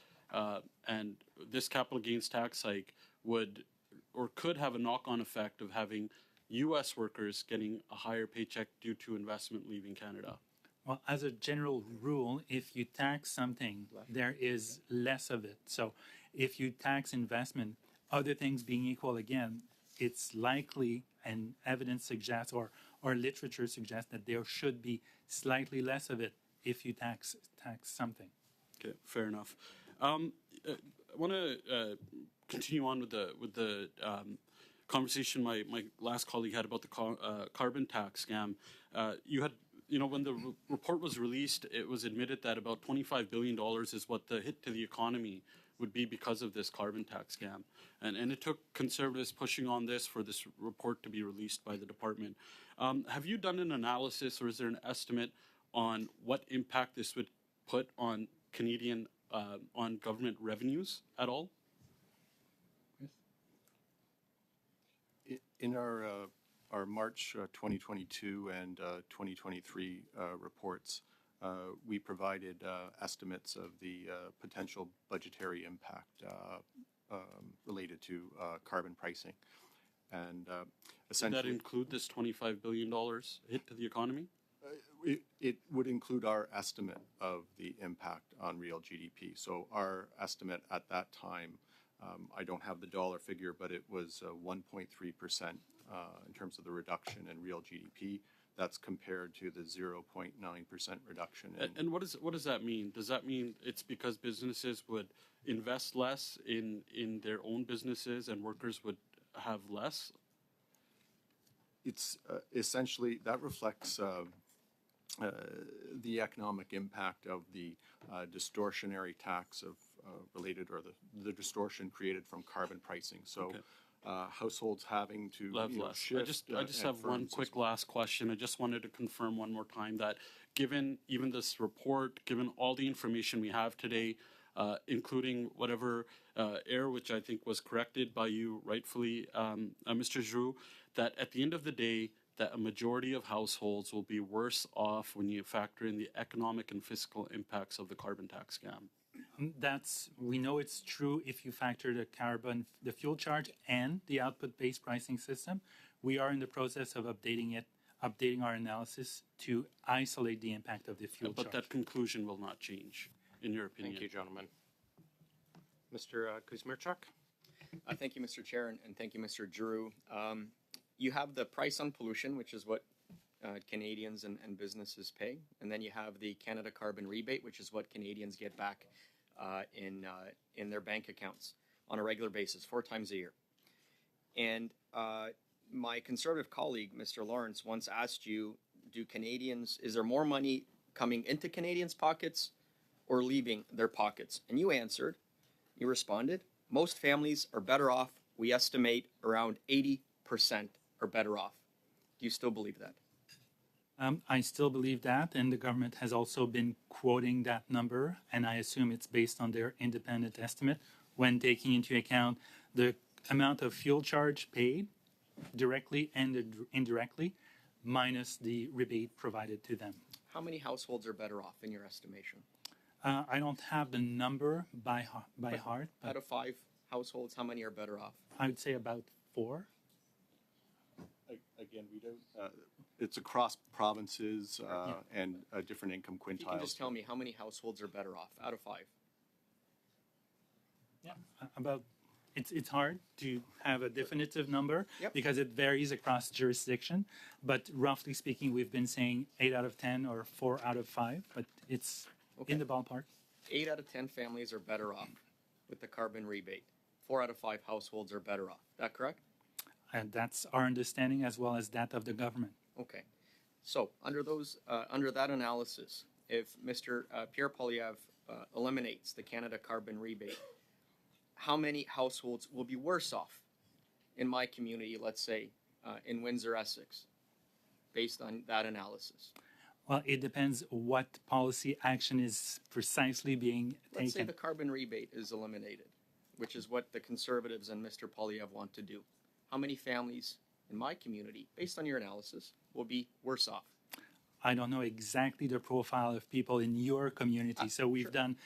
and this capital gains tax hike would or could have a knock-on effect of having U.S. workers getting a higher paycheck due to investment leaving Canada? Well, as a general rule, if you tax something, there is less of it. So if you tax investment, other things being equal, again, it's likely, and evidence suggests or literature suggests, that there should be slightly less of it if you tax something. Okay, fair enough. I want to continue on with the conversation my last colleague had about the carbon tax scam. When the report was released, it was admitted that about $25 billion is what the hit to the economy would be because of this carbon tax scam. And it took Conservatives pushing on this for this report to be released by the department. Have you done an analysis, or is there an estimate on what impact this would put on Canadian, on government revenues at all? In our March 2022 and 2023 reports, we provided estimates of the potential budgetary impact related to carbon pricing. And essentially, Does that include this $25 billion hit to the economy? It would include our estimate of the impact on real GDP. So our estimate at that time, I don't have the dollar figure, but it was 1.3% in terms of the reduction in real GDP. That's compared to the 0.9% reduction. And what does that mean? Does that mean it's because businesses would invest less in their own businesses and workers would have less? It's essentially, that reflects the economic impact of the distortionary tax of related, or the distortion created from carbon pricing. So. Okay. Households having to shift. I just have one quick last question. I just wanted to confirm one more time that given even this report, given all the information we have today, including whatever error, which I think was corrected by you rightfully, Mr. Giroux, that at the end of the day, that a majority of households will be worse off when you factor in the economic and fiscal impacts of the carbon tax scam. We know it's true if you factor the fuel charge and the output-based pricing system. We are in the process of updating it updating our analysis to isolate the impact of the fuel But charge. that conclusion will not change, in your opinion. Thank you, gentlemen. Mr. Kuzmirchuk? Thank you, Mr. Chair, and thank you, Mr. Giroux. You have the price on pollution, which is what Canadians and businesses pay, and then you have the Canada Carbon Rebate, which is what Canadians get back in their bank accounts on a regular basis, 4 times a year. And my Conservative colleague, Mr. Lawrence, once asked you, is there more money coming into Canadians' pockets or leaving their pockets? And you answered, you responded, most families are better off. We estimate around 80% are better off. Do you still believe that? I still believe that, and the government has also been quoting that number, and I assume it's based on their independent estimate when taking into account the amount of fuel charge paid directly and indirectly, minus the rebate provided to them. How many households are better off in your estimation? I don't have the number by heart, Out but of 5 households, how many are better off? I would say about 4. Again, we don't, it's across provinces and different income If you can just quintiles. tell me how many households are better off out of 5. Yeah, about. It's hard to have a definitive number Yep. because it varies across jurisdiction. But roughly speaking, we've been saying 8 out of 10 or 4 out of 5, but it's in the ballpark. 8 out of 10 families are better off with the carbon rebate. 4 out of 5 households are better off. That correct? And that's our understanding as well as that of the government. Okay. So under that analysis, if Mr. Pierre Poilievre eliminates the Canada carbon rebate, how many households will be worse off in my community, let's say in Windsor, Essex, based on that analysis? Well, it depends what policy action is precisely being Let's say taken. the carbon rebate is eliminated, which is what the Conservatives and Mr. Poilievre want to do. How many families in my community, based on your analysis, will be worse off? I don't know exactly the profile of people in your community, so we've done.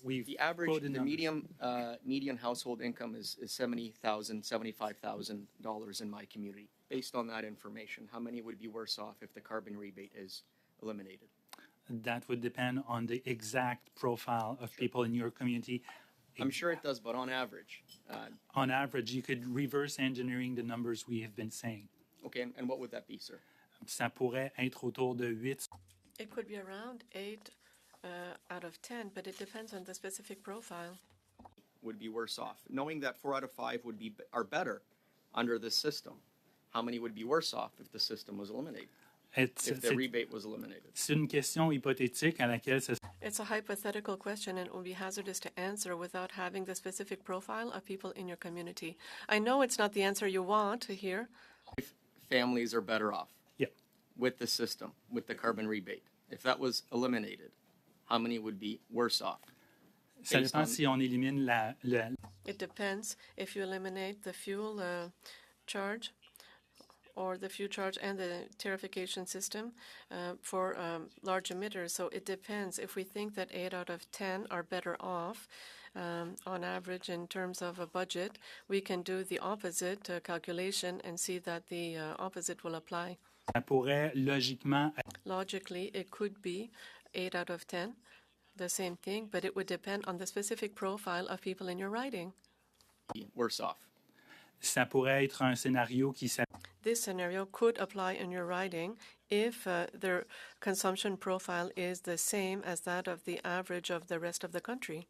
We've The average, quoted the numbers. median household income is $70,000, $75,000 in my community. Based on that information, how many would be worse off if the carbon rebate is eliminated? That would depend on the exact profile of people in your community. I'm sure it does, but on average. On average, you could reverse engineering the numbers we have been saying. Okay, and what would that be, sir? Ça pourrait être autour de 8. It could be around 8 out of 10, but it depends on the specific profile. Would be worse off. Knowing that 4 out of 5 are better under this system, how many would be worse off if the system was eliminated? If the rebate was eliminated? C'est une question hypothétique à laquelle It's a hypothetical question, and it will be hazardous to answer without having the specific profile of people in your community. I know it's not the answer you want to hear. If families are better off Yeah. with the system, with the carbon rebate, if that was eliminated, how many would be worse off? Ça Based dépend on- si on élimine It depends if you eliminate the fuel charge or the fuel charge and the tarification system for large emitters. So it depends. If we think that 8 out of 10 are better off on average in terms of a budget, we can do the opposite calculation and see that the opposite will apply. ça pourrait logiquement Logically, it could be 8 out of 10, the same thing, but it would depend on the specific profile of people in your riding. Be worse off. ça pourrait être un scénario qui This scenario could apply in your riding if their consumption profile is the same as that of the average of the rest of the country.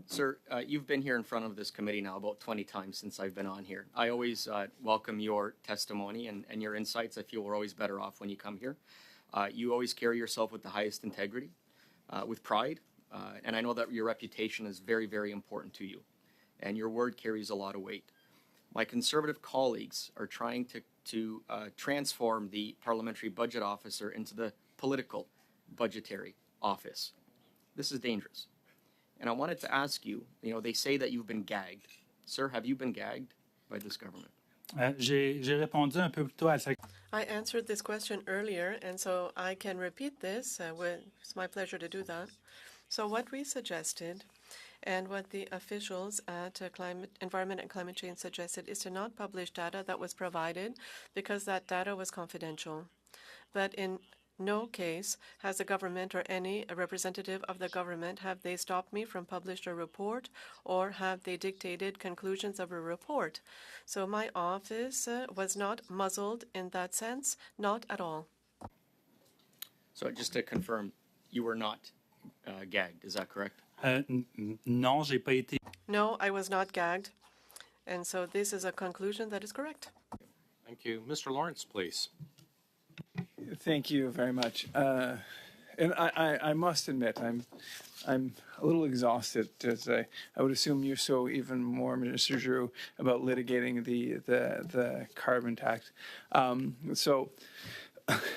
Sir, you've been here in front of this committee now about 20 times since I've been on here. I always welcome your testimony and your insights. I feel we're always better off when you come here. You always carry yourself with the highest integrity, with pride, and I know that your reputation is very, very important to you, and your word carries a lot of weight. My Conservative colleagues are trying to transform the parliamentary budget officer into the political budgetary office. This is dangerous. And I wanted to ask you, they say that you've been gagged. Sir, have you been gagged by this government? J'ai répondu un peu plus tôt à sa I answered this question earlier, and so I can repeat this. It's my pleasure to do that. So what we suggested And what the officials at Environment and Climate Change suggested is to not publish data that was provided because that data was confidential. But in no case has the government or any representative of the government have they stopped me from publishing a report or have they dictated conclusions of a report. So my office was not muzzled in that sense, not at all. So just to confirm, you were not gagged, is that correct? Non, j'ai pas été. No, I was not gagged. And so this is a conclusion that is correct. Thank you. Mr. Lawrence, please. Thank you very much. And I must admit, I'm a little exhausted, as I would assume you're so even more, Mr. Drew, about litigating the carbon tax. So,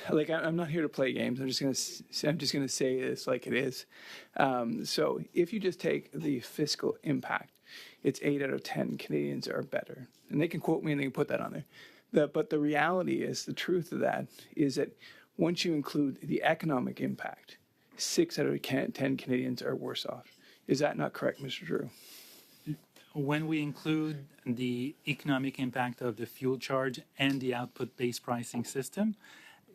like, I'm not here to play games. I'm just gonna say this like it is. So, if you just take the fiscal impact, it's 8 out of 10 Canadians are better, and they can quote me and they can put that on there. But the reality is, the truth of that is that once you include the economic impact, 6 out of 10 Canadians are worse off. Is that not correct, Mr. Drew? When we include the economic impact of the fuel charge and the output-based pricing system,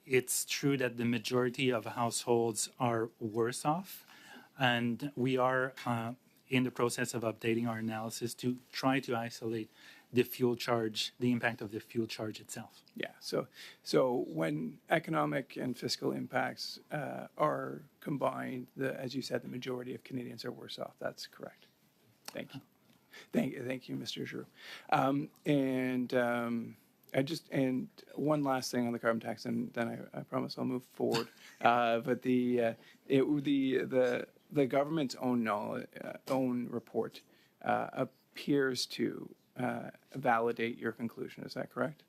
it's true that the majority of households are worse off, and we are in the process of updating our analysis to try to isolate the fuel charge, the impact of the fuel charge itself. Yeah. So when economic and fiscal impacts are combined, as you said, the majority of Canadians are worse off. That's correct. Thank you. Thank you, Mr. Drew. And one last thing on the carbon tax, and then I promise I'll move forward. But the government's own report appears to validate your conclusion. Is that correct?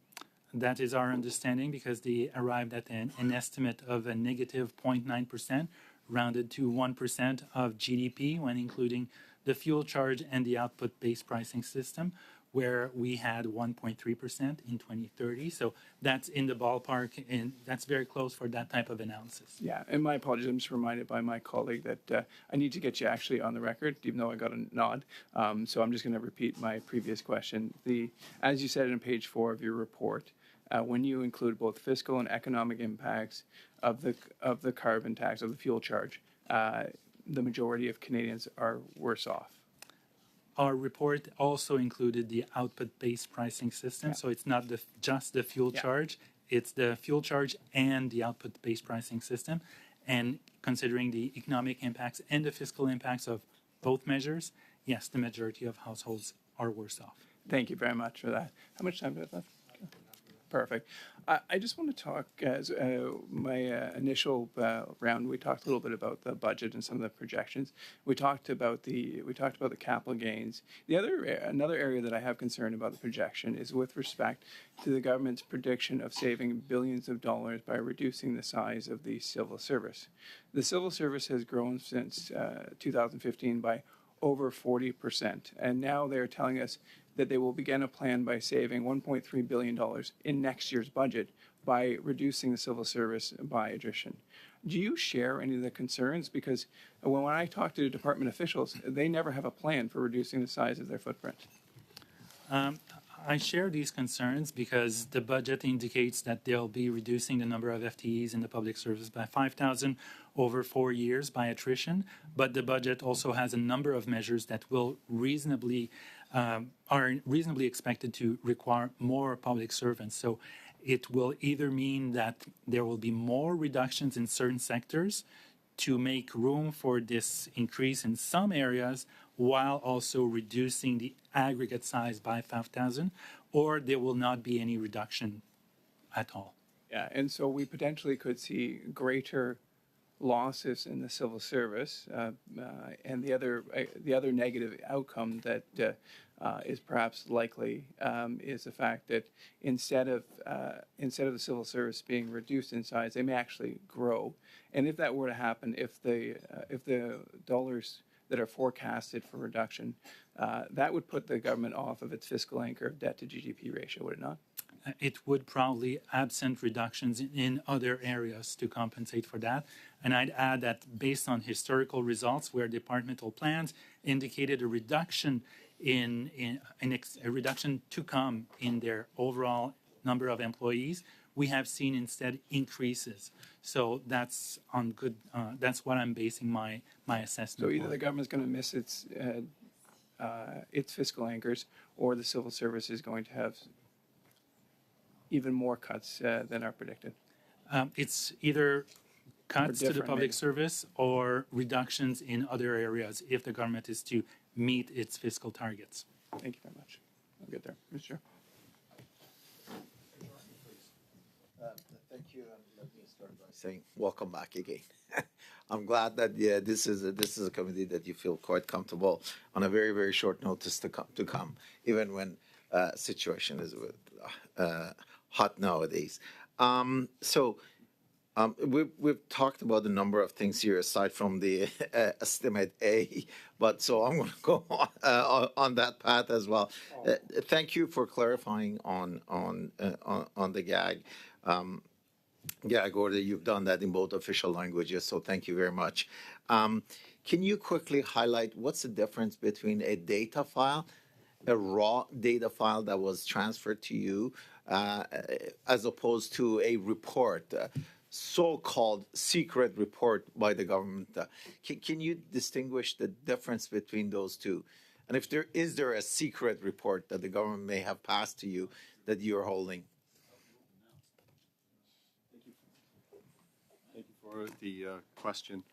That is our understanding because they arrived at an estimate of a negative 0.9%, rounded to 1% of GDP when including the fuel charge and the output-based pricing system, where we had 1.3% in 2030. So that's in the ballpark, and that's very close for that type of analysis. Yeah, and my apologies. I'm just reminded by my colleague that I need to get you actually on the record, even though I got a nod. So I'm just going to repeat my previous question. As you said in page 4 of your report, when you include both fiscal and economic impacts of the carbon tax, of the fuel charge, the majority of Canadians are worse off. Our report also included the output-based pricing system, so it's not just the fuel charge, it's the fuel charge and the output-based pricing system. And considering the economic impacts and the fiscal impacts of both measures, yes, the majority of households are worse off. Thank you very much for that. How much time do I have left? Perfect. I just want to talk, as my initial round, we talked a little bit about the budget and some of the projections. We talked about the capital gains. Another area that I have concern about the projection is with respect to the government's prediction of saving billions of dollars by reducing the size of the civil service. The civil service has grown since 2015 by over 40%, and now they're telling us that they will begin a plan by saving $1.3 billion in next year's budget by reducing the civil service by attrition. Do you share any of the concerns? Because when I talk to department officials, they never have a plan for reducing the size of their footprint. I share these concerns because the budget indicates that they'll be reducing the number of FTEs in the public service by 5,000 over 4 years by attrition, but the budget also has a number of measures that will are reasonably expected to require more public servants. So it will either mean that there will be more reductions in certain sectors to make room for this increase in some areas while also reducing the aggregate size by 5,000, or there will not be any reduction at all. Yeah, and so we potentially could see greater losses in the civil service, and the other negative outcome that is perhaps likely is the fact that instead of the civil service being reduced in size, they may actually grow. And if that were to happen, if the dollars that are forecasted for reduction, that would put the government off of its fiscal anchor of debt to GDP ratio, would it not? it would probably absent reductions in other areas to compensate for that. And I'd add that based on historical results where departmental plans indicated a reduction a reduction to come in their overall number of employees, we have seen instead increases. So that's on good. That's what I'm basing my assessment. So either on. the government's going to miss its fiscal anchors, or the civil service is going to have even more cuts than are predicted. It's either cuts to the different, public maybe. service or reductions in other areas if the government is to meet its fiscal targets. Thank you very much. I'll get there. Mr. Thank you, and let me start by saying welcome back again. I'm glad that this is a committee that you feel quite comfortable on a very, very short notice to come, even when situation is hot nowadays. We've talked about a number of things here aside from the estimate A, but so I'm going to go on that path as well. Thank you for clarifying on the gag order. You've done that in both official languages, so thank you very much. Can you quickly highlight what's the difference between a data file, a raw data file that was transferred to you, as opposed to a report, so-called secret report by the government? Can you distinguish the difference between those two? And if is there a secret report that the government may have passed to you that you're holding? Thank you for the question.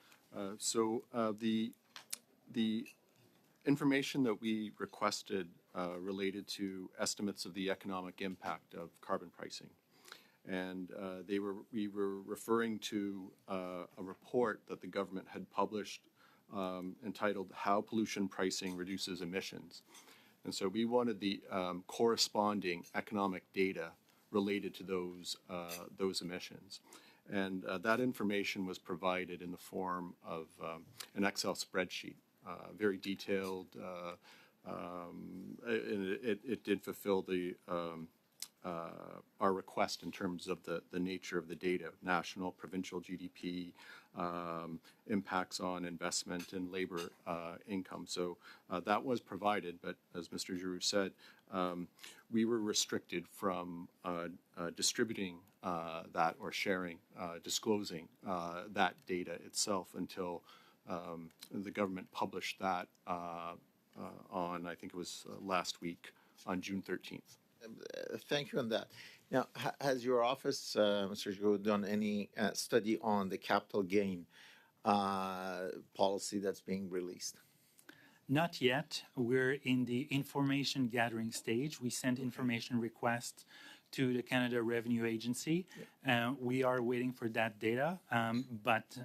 The information that we requested related to estimates of the economic impact of carbon pricing. And we were referring to a report that the government had published entitled "How Pollution Pricing Reduces Emissions." And so we wanted the corresponding economic data related to those emissions. And that information was provided in the form of an Excel spreadsheet, very detailed. And it did fulfill our request in terms of the nature of the data: national, provincial GDP, impacts on investment and labor income. So that was provided, but as Mr. Giroux said, we were restricted from distributing that or sharing, disclosing that data itself until the government published that on, I think it was last week, on June 13th. Thank you on that. Now, has your office, Mr. Giroux, done any study on the capital gain policy that's being released? Not yet. We're in the information gathering stage. We sent information requests to the Canada Revenue Agency. We are waiting for that data, but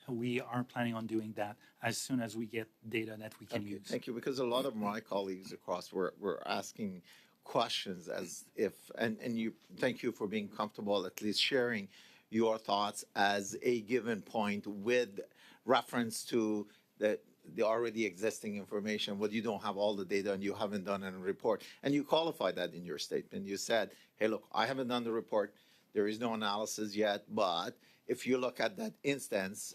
we are planning on doing that as soon as we get data that we can use. Thank you, because a lot of my colleagues across were asking questions as if, and you, thank you for being comfortable at least sharing your thoughts as a given point with reference to the already existing information, but you don't have all the data and you haven't done a report. And you qualified that in your statement. You said, hey, look, I haven't done the report. There is no analysis yet, but if you look at that instance,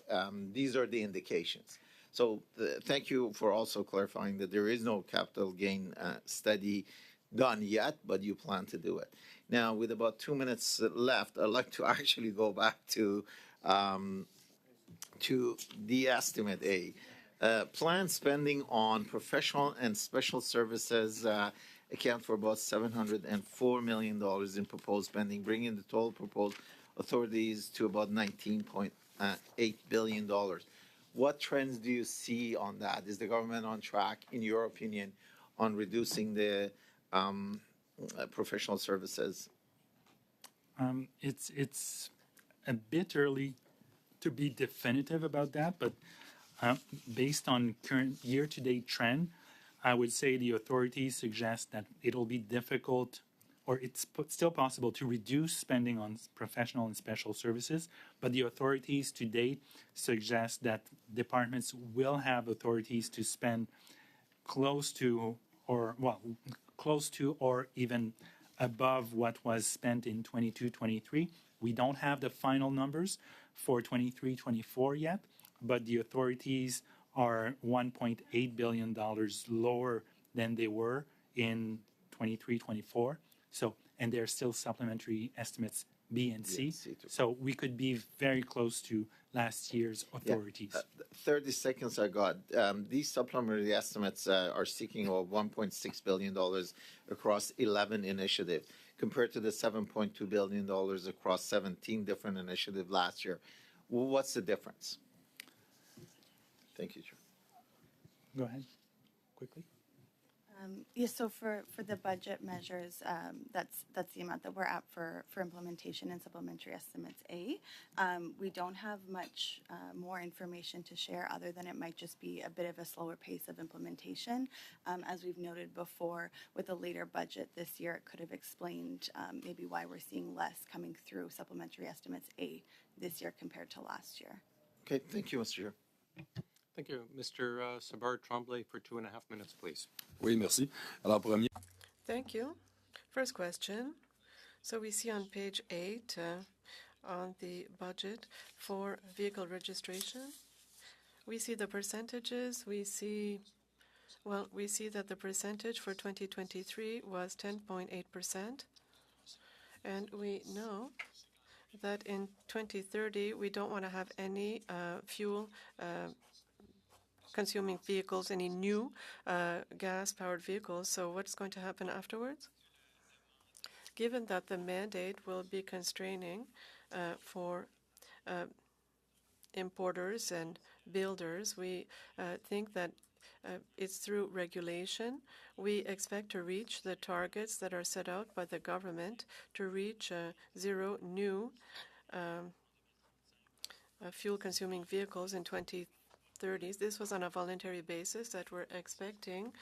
these are the indications. So thank you for also clarifying that there is no capital gain study done yet, but you plan to do it. Now, with about 2 minutes left, I'd like to actually go back to the estimate A. Planned spending on professional and special services account for about $704 million in proposed spending, bringing the total proposed authorities to about $19.8 billion. What trends do you see on that? Is the government on track, in your opinion, on reducing the professional services? It's a bit early to be definitive about that, but based on current year-to-date trend, I would say the authorities suggest that it'll be difficult, or it's still possible to reduce spending on professional and special services, but the authorities to date suggest that departments will have authorities to spend close to or even above what was spent in 22-23. We don't have the final numbers for 23-24 yet, but the authorities are $1.8 billion lower than they were in 23-24. So, and there's still supplementary estimates B and C. So we could be very close to last year's authorities. Yeah. 30 seconds I got. These supplementary estimates are seeking over $1.6 billion across 11 initiatives, compared to the $7.2 billion across 17 different initiatives last year. What's the difference? Thank you, Chair. Go ahead, quickly. Yes, so for the budget measures, that's the amount that we're at for implementation and supplementary estimates A. We don't have much more information to share other than it might just be a bit of a slower pace of implementation. As we've noted before, with a later budget this year, it could have explained maybe why we're seeing less coming through supplementary estimates A this year compared to last year. Okay, thank you, Mr. Chair. Thank you. Mr. Sabard Tremblay for 2.5 minutes, please. Oui, merci. Alors, premier. Thank you. First question. So we see on page 8 on the budget for vehicle registration, we see the percentages. We see that the percentage for 2023 was 10.8%. And we know that in 2030, we don't want to have any fuel consuming vehicles, any new gas-powered vehicles. So what's going to happen afterwards? Given that the mandate will be constraining for importers and builders, we think that it's through regulation. We expect to reach the targets that are set out by the government to reach zero new fuel-consuming vehicles in 2030. This was on a voluntary basis that we're expecting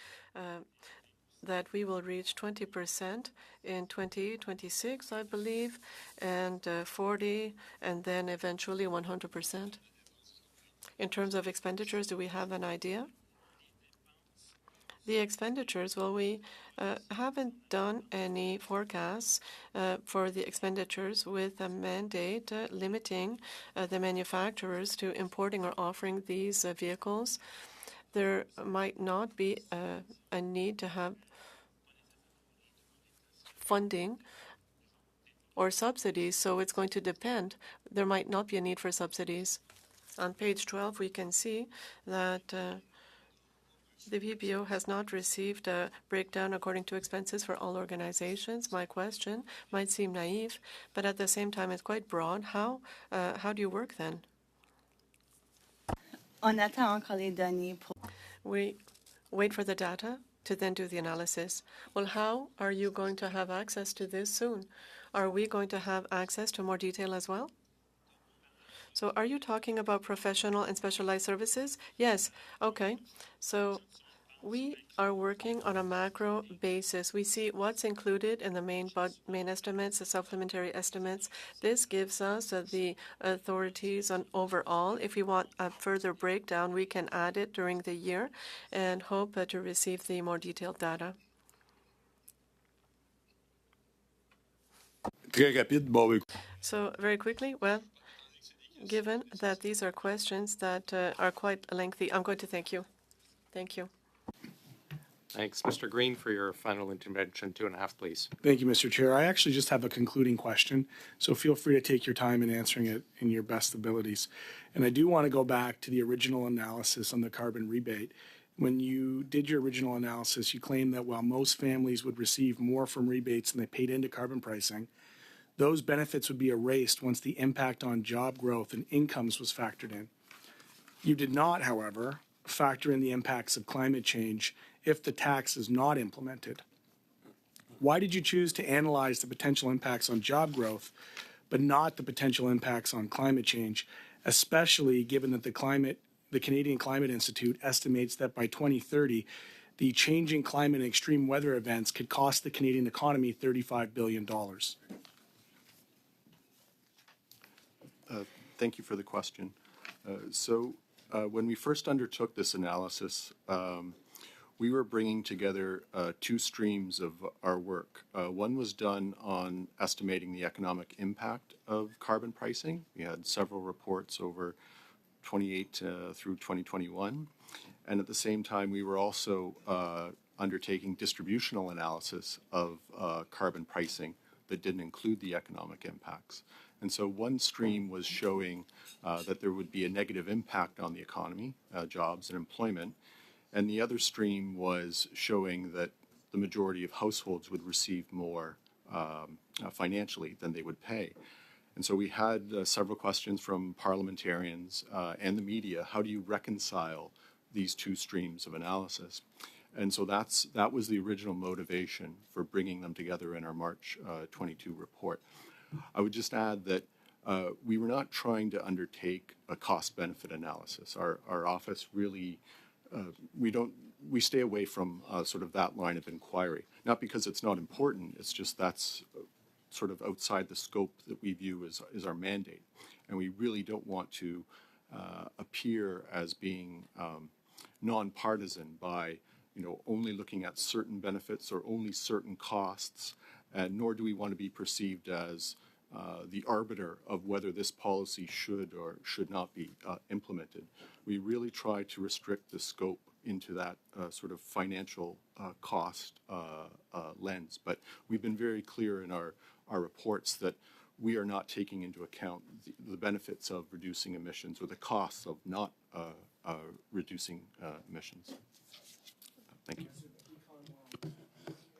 that we will reach 20% in 2026, I believe, and 40%, and then eventually 100%. In terms of expenditures, do we have an idea? The expenditures, well, we haven't done any forecasts for the expenditures with a mandate limiting the manufacturers to importing or offering these vehicles. There might not be a need to have funding or subsidies, so it's going to depend. There might not be a need for subsidies. On page 12, we can see that the PBO has not received a breakdown according to expenses for all organizations. My question might seem naive, but at the same time, it's quite broad. How do you work then? We wait for the data to then do the analysis. Well, how are you going to have access to this soon? Are we going to have access to more detail as well? So are you talking about professional and specialized services? Yes. Okay. So we are working on a macro basis. We see what's included in the main estimates, the supplementary estimates. This gives us the authorities on overall. If we want a further breakdown, we can add it during the year and hope to receive the more detailed data. Très rapide. Bon, oui. So very quickly, well, given that these are questions that are quite lengthy, I'm going to thank you. Thank you. Thanks. Mr. Green, for your final intervention, 2.5, please. Thank you, Mr. Chair. I actually just have a concluding question, so feel free to take your time in answering it in your best abilities. And I do want to go back to the original analysis on the carbon rebate. When you did your original analysis, you claimed that while most families would receive more from rebates than they paid into carbon pricing, those benefits would be erased once the impact on job growth and incomes was factored in. You did not, however, factor in the impacts of climate change if the tax is not implemented. Why did you choose to analyze the potential impacts on job growth, but not the potential impacts on climate change, especially given that the Canadian Climate Institute estimates that by 2030, the changing climate and extreme weather events could cost the Canadian economy $35 billion? Thank you for the question. When we first undertook this analysis, we were bringing together two streams of our work. One was done on estimating the economic impact of carbon pricing. We had several reports over 28 through 2021. And at the same time, we were also undertaking distributional analysis of carbon pricing that didn't include the economic impacts. And so one stream was showing that there would be a negative impact on the economy, jobs and employment. And the other stream was showing that the majority of households would receive more financially than they would pay. And so we had several questions from parliamentarians and the media. How do you reconcile these two streams of analysis? And so that was the original motivation for bringing them together in our March 22 report. I would just add that we were not trying to undertake a cost-benefit analysis. Our office really, we stay away from sort of that line of inquiry. Not because it's not important, it's just that's sort of outside the scope that we view as our mandate. And we really don't want to appear as being nonpartisan by only looking at certain benefits or only certain costs, and nor do we want to be perceived as the arbiter of whether this policy should or should not be implemented. We really try to restrict the scope into that sort of financial cost lens. But we've been very clear in our reports that we are not taking into account the benefits of reducing emissions or the costs of not reducing emissions. Thank you.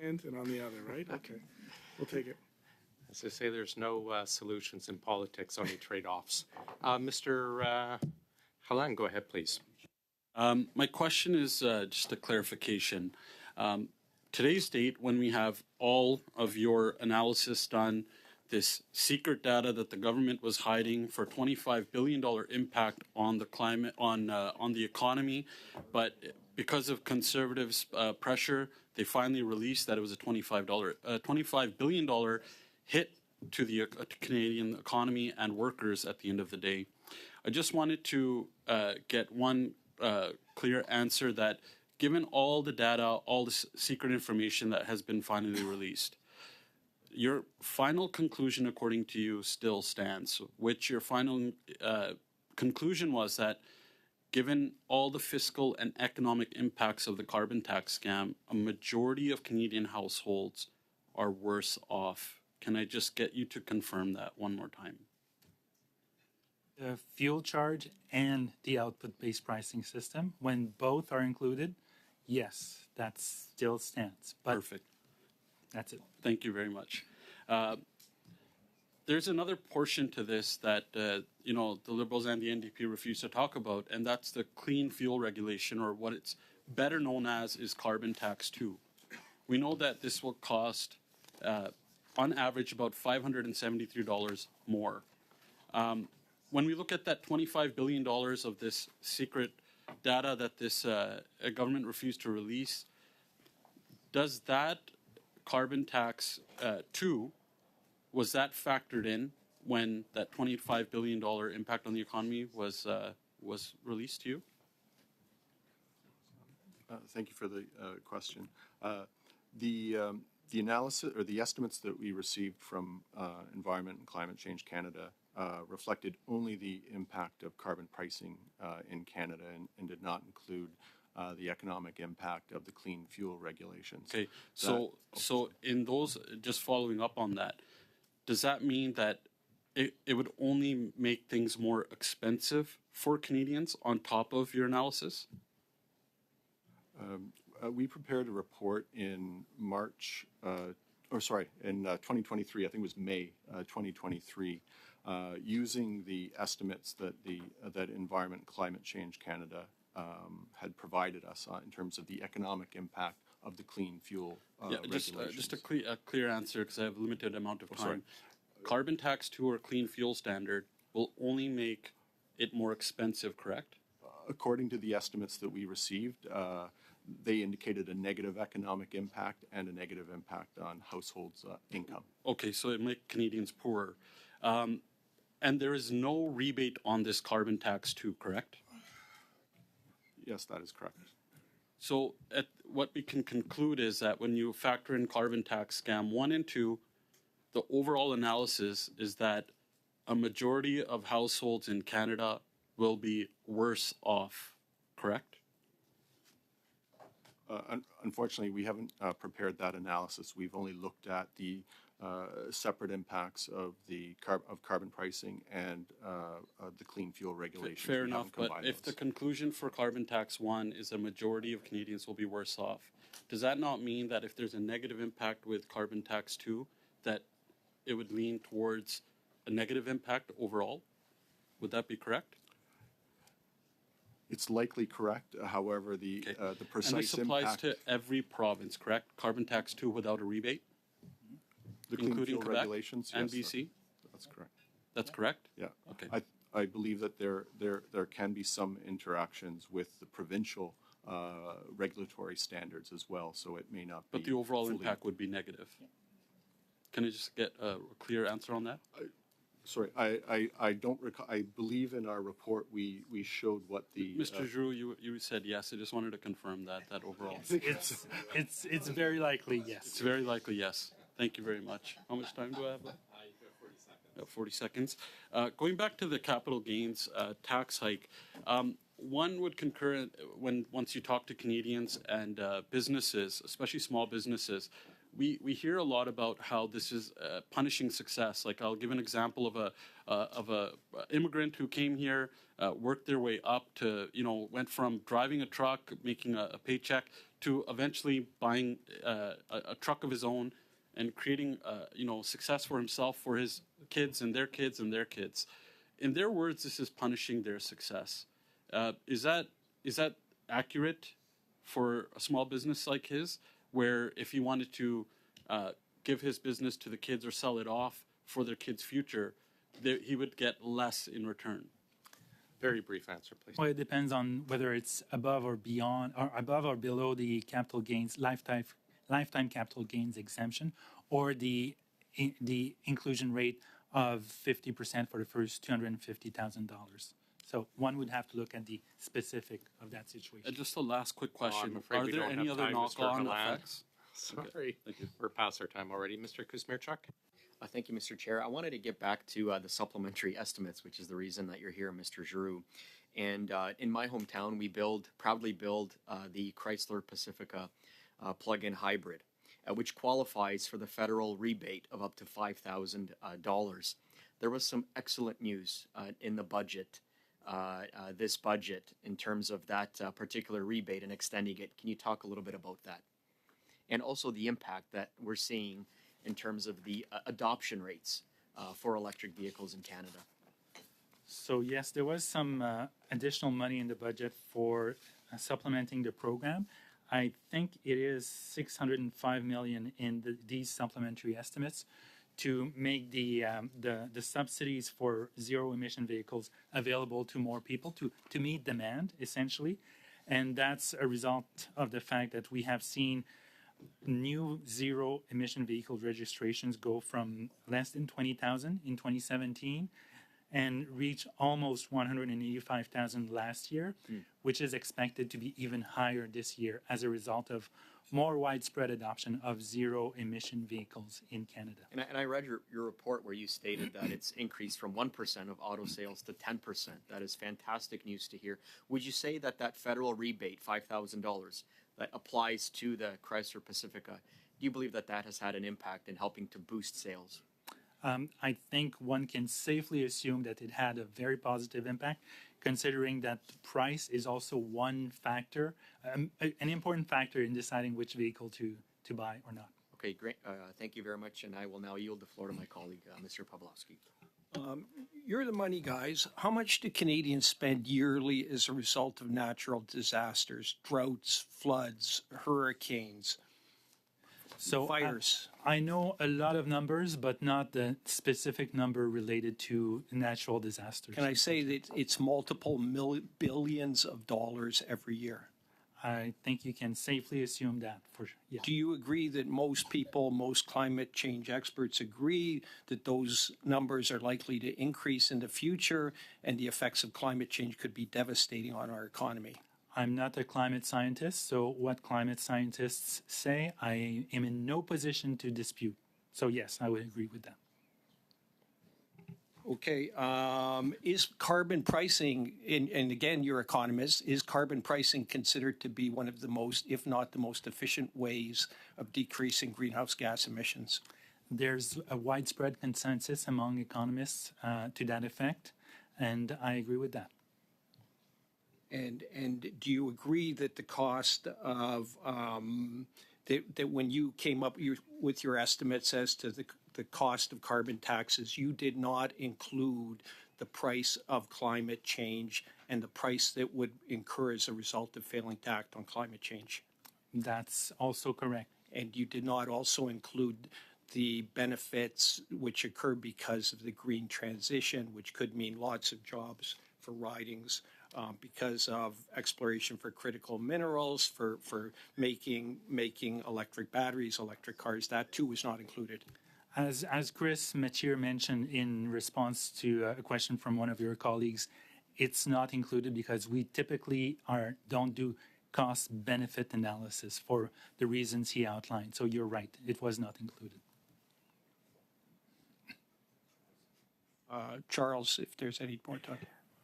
And on the other, right? Okay, we'll take it. As I say, there's no solutions in politics, only trade-offs. Mr. Halan, go ahead, please. My question is just a clarification. Today's date, when we have all of your analysis done, this secret data that the government was hiding for $25 billion impact on the climate, on the economy, but because of conservatives' pressure, they finally released that it was a $25 billion hit to the Canadian economy and workers at the end of the day. I just wanted to get one clear answer that given all the data, all the secret information that has been finally released, your final conclusion, according to you, still stands, which your final conclusion was that given all the fiscal and economic impacts of the carbon tax scam, a majority of Canadian households are worse off. Can I just get you to confirm that one more time? The fuel charge and the output-based pricing system, when both are included, yes, that still stands. But perfect. That's it. Thank you very much. There's another portion to this that the Liberals and the NDP refuse to talk about, and that's the clean fuel regulation, or what it's better known as is carbon tax 2. We know that this will cost, on average, about $573 more. When we look at that $25 billion of this secret data that this government refused to release, does that carbon tax 2, was that factored in when that $25 billion impact on the economy was released to you? Thank you for the question. The analysis or the estimates that we received from Environment and Climate Change Canada reflected only the impact of carbon pricing in Canada and did not include the economic impact of the clean fuel regulations. Okay, so in those, just following up on that, does that mean that it would only make things more expensive for Canadians on top of your analysis? We prepared a report in March, in 2023, I think it was May 2023, using the estimates that that Environment and Climate Change Canada had provided us in terms of the economic impact of the clean fuel regulations. Just a clear answer, because I have a limited amount of time. Carbon tax 2 or clean fuel standard will only make it more expensive, correct? According to the estimates that we received, they indicated a negative economic impact and a negative impact on households' income. Okay, so it make Canadians poorer. And there is no rebate on this carbon tax 2, correct? Yes, that is correct. So what we can conclude is that when you factor in carbon tax scam 1 and 2, the overall analysis is that a majority of households in Canada will be worse off, correct? Unfortunately, we haven't prepared that analysis. We've only looked at the separate impacts of carbon pricing and the clean fuel regulations. Fair We enough, haven't but combined if the those. conclusion for carbon tax 1 is a majority of Canadians will be worse off, does that not mean that if there's a negative impact with carbon tax 2, that it would lean towards a negative impact overall? Would that be correct? It's likely correct. However, the precise And this applies impact, to every province, correct? Carbon tax 2 without a rebate, the clean including fuel Quebec regulations, and yes, BC? that's correct. That's correct? Yeah. Okay. I believe that there can be some interactions with the provincial regulatory standards as well, so it may not be. But the overall fully- impact would be negative. Can I just get a clear answer on that? Sorry, I don't recall. I believe in our report we showed what the Mr. Giroux, you said yes. I just wanted to confirm that overall. It's very likely yes. It's very likely yes. Thank you very much. How much time do I have left? 40 seconds. Going back to the capital gains tax hike, one would concur once you talk to Canadians and businesses, especially small businesses, we hear a lot about how this is punishing success. Like I'll give an example of a immigrant who came here, worked their way up to, went from driving a truck, making a paycheck, to eventually buying a truck of his own and creating, success for himself, for his kids and their kids and their kids. In their words, this is punishing their success. Is that accurate for a small business like his, where if he wanted to give his business to the kids or sell it off for their kids' future, he would get less in return? Very brief answer, please. Well, it depends on whether it's above or below the capital gains lifetime capital gains exemption, or the inclusion rate of 50% for the first $250,000. So one would have to look at the specific of that situation. Just a last quick question. I'm afraid Are we there don't any have other time, Mr. knock-on Halan. effects? Sorry, Thank you. we're past our time already. Mr. Kuzmierczuk? Thank you, Mr. Chair. I wanted to get back to the supplementary estimates, which is the reason that you're here, Mr. Giroux. And in my hometown, we proudly build the Chrysler Pacifica plug-in hybrid, which qualifies for the federal rebate of up to $5,000. There was some excellent news in the budget, this budget, in terms of that particular rebate and extending it. Can you talk a little bit about that? And also the impact that we're seeing in terms of the adoption rates for electric vehicles in Canada. So yes, there was some additional money in the budget for supplementing the program. I think it is $605 million in these supplementary estimates to make the subsidies for zero emission vehicles available to more people to meet demand, essentially. And that's a result of the fact that we have seen new zero emission vehicle registrations go from less than 20,000 in 2017 and reach almost 185,000 last year, which is expected to be even higher this year as a result of more widespread adoption of zero emission vehicles in Canada. And I read your report where you stated that it's increased from 1% of auto sales to 10%. That is fantastic news to hear. Would you say that federal rebate, $5,000, that applies to the Chrysler Pacifica, do you believe that has had an impact in helping to boost sales? I think one can safely assume that it had a very positive impact, considering that price is also one factor, an important factor in deciding which vehicle to buy or not. Okay, great. Thank you very much, and I will now yield the floor to my colleague, Mr. Pawlowski. You're the money guys. How much do Canadians spend yearly as a result of natural disasters, droughts, floods, hurricanes, fires? I know a lot of numbers, but not the specific number related to natural disasters. Can I say that it's multiple billions of dollars every year? I think you can safely assume that for sure. Yeah. Do you agree that most climate change experts agree that those numbers are likely to increase in the future and the effects of climate change could be devastating on our economy? I'm not a climate scientist, so what climate scientists say, I am in no position to dispute. So yes, I would agree with that. Okay, is carbon pricing, and again, you're economists, is carbon pricing considered to be one of the most, if not the most efficient ways of decreasing greenhouse gas emissions? There's a widespread consensus among economists to that effect, and I agree with that. And do you agree that the cost of that when you came up with your estimates as to the cost of carbon taxes, you did not include the price of climate change and the price that would incur as a result of failing to act on climate change? That's also correct. And you did not also include the benefits which occur because of the green transition, which could mean lots of jobs for ridings, because of exploration for critical minerals, for making electric batteries, electric cars. That too was not included. As Chris Mathieu mentioned in response to a question from one of your colleagues, it's not included because we typically don't do cost-benefit analysis for the reasons he outlined. So you're right, it was not included. Charles, if there's any more time.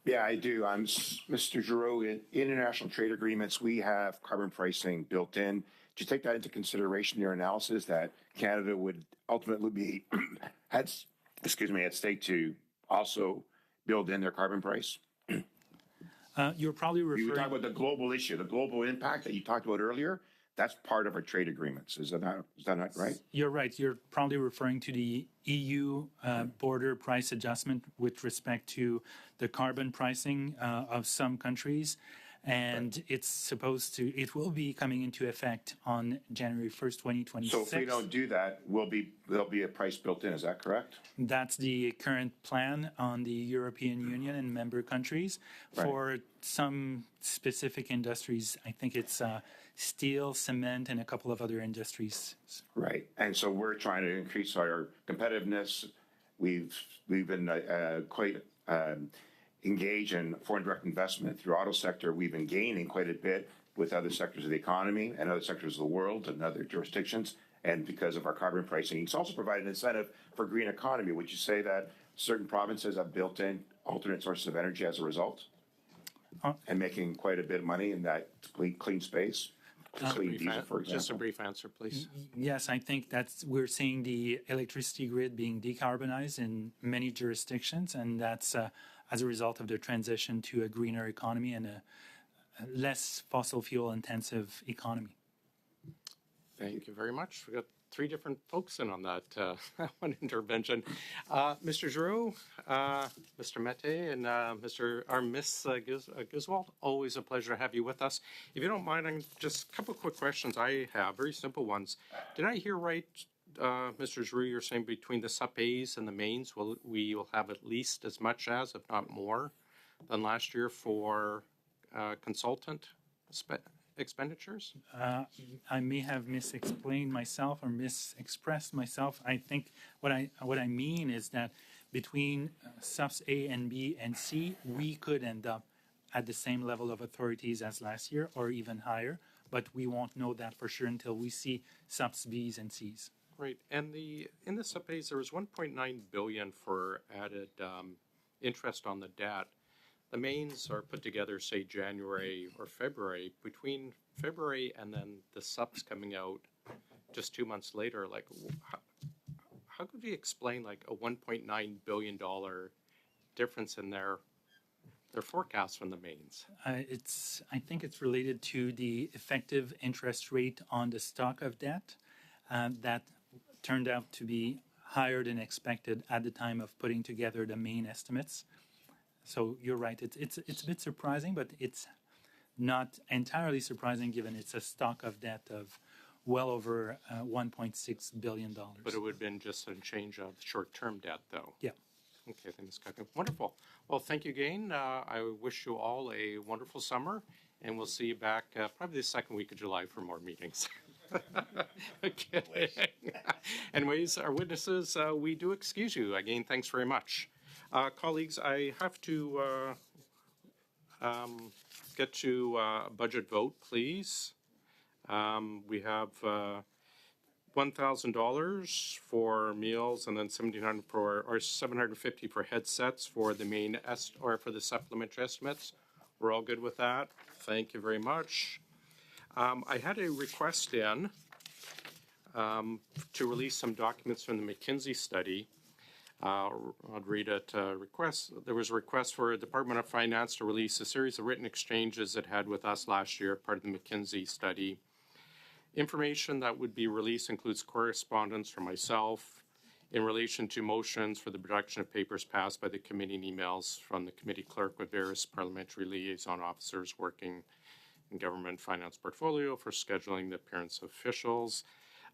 Yeah, I do. I'm Mr. Giroux. In international trade agreements, we have carbon pricing built in. Did you take that into consideration in your analysis that Canada would ultimately be at stake to also build in their carbon price? You're probably referring. You were talking about the global issue, the global impact that you talked about earlier. That's part of our trade agreements. Is that not right? You're right. You're probably referring to the EU border price adjustment with respect to the carbon pricing of some countries. And right. It will be coming into effect on January 1st, 2026. So if we don't do that, there'll be a price built in. Is that correct? That's the current plan on the European Union and member countries. Right. For some specific industries, I think it's steel, cement, and a couple of other industries. Right. And so we're trying to increase our competitiveness. We've been quite engaged in foreign direct investment through auto sector. We've been gaining quite a bit with other sectors of the economy and other sectors of the world and other jurisdictions. And because of our carbon pricing, it's also provided an incentive for green economy. Would you say that certain provinces have built in alternate sources of energy as a result and making quite a bit of money in that clean space? Clean diesel, for example. Just a brief answer, please. Yes, I think we're seeing the electricity grid being decarbonized in many jurisdictions, and that's as a result of the transition to a greener economy and a less fossil fuel intensive economy. Thank you very much. We got three different folks in on that one intervention. Mr. Giroux, Mr. Mette, and Miss Griswold, always a pleasure to have you with us. If you don't mind, just a couple of quick questions I have, very simple ones. Did I hear right, Mr. Giroux, you're saying between the SUP-As and the mains, we will have at least as much as, if not more, than last year for consultant expenditures? I may have misexplained myself or misexpressed myself. I think what I mean is that between SUPs A and B and C, we could end up at the same level of authorities as last year or even higher, but we won't know that for sure until we see SUPs Bs and Cs. Right, and in the SUP-As, there was $1.9 billion for added interest on the debt. The mains are put together, say, January or February. Between February and then the SUPs coming out just 2 months later, like, how could we explain, like, a $1.9 billion difference in their forecast from the mains? I think it's related to the effective interest rate on the stock of debt that turned out to be higher than expected at the time of putting together the main estimates. So you're right. It's a bit surprising, but it's not entirely surprising given it's a stock of debt of well over $1.6 billion. But it would have been just a change of short-term debt, though. Yeah. Okay, thanks, Kaka. Wonderful. Well, thank you again. I wish you all a wonderful summer, and we'll see you back probably the second week of July for more meetings. Okay. Anyways, our witnesses, we do excuse you. Again, thanks very much. Colleagues, I have to get to a budget vote, please. We have $1,000 for meals, and then $750 for headsets for the main for the supplementary estimates. We're all good with that. Thank you very much. I had a request in to release some documents from the McKinsey study. I'll read it. There was a request for the Department of Finance to release a series of written exchanges it had with us last year, part of the McKinsey study. Information that would be released includes correspondence from myself in relation to motions for the production of papers passed by the committee and emails from the committee clerk with various parliamentary liaison officers working in government finance portfolio for scheduling the appearance of officials.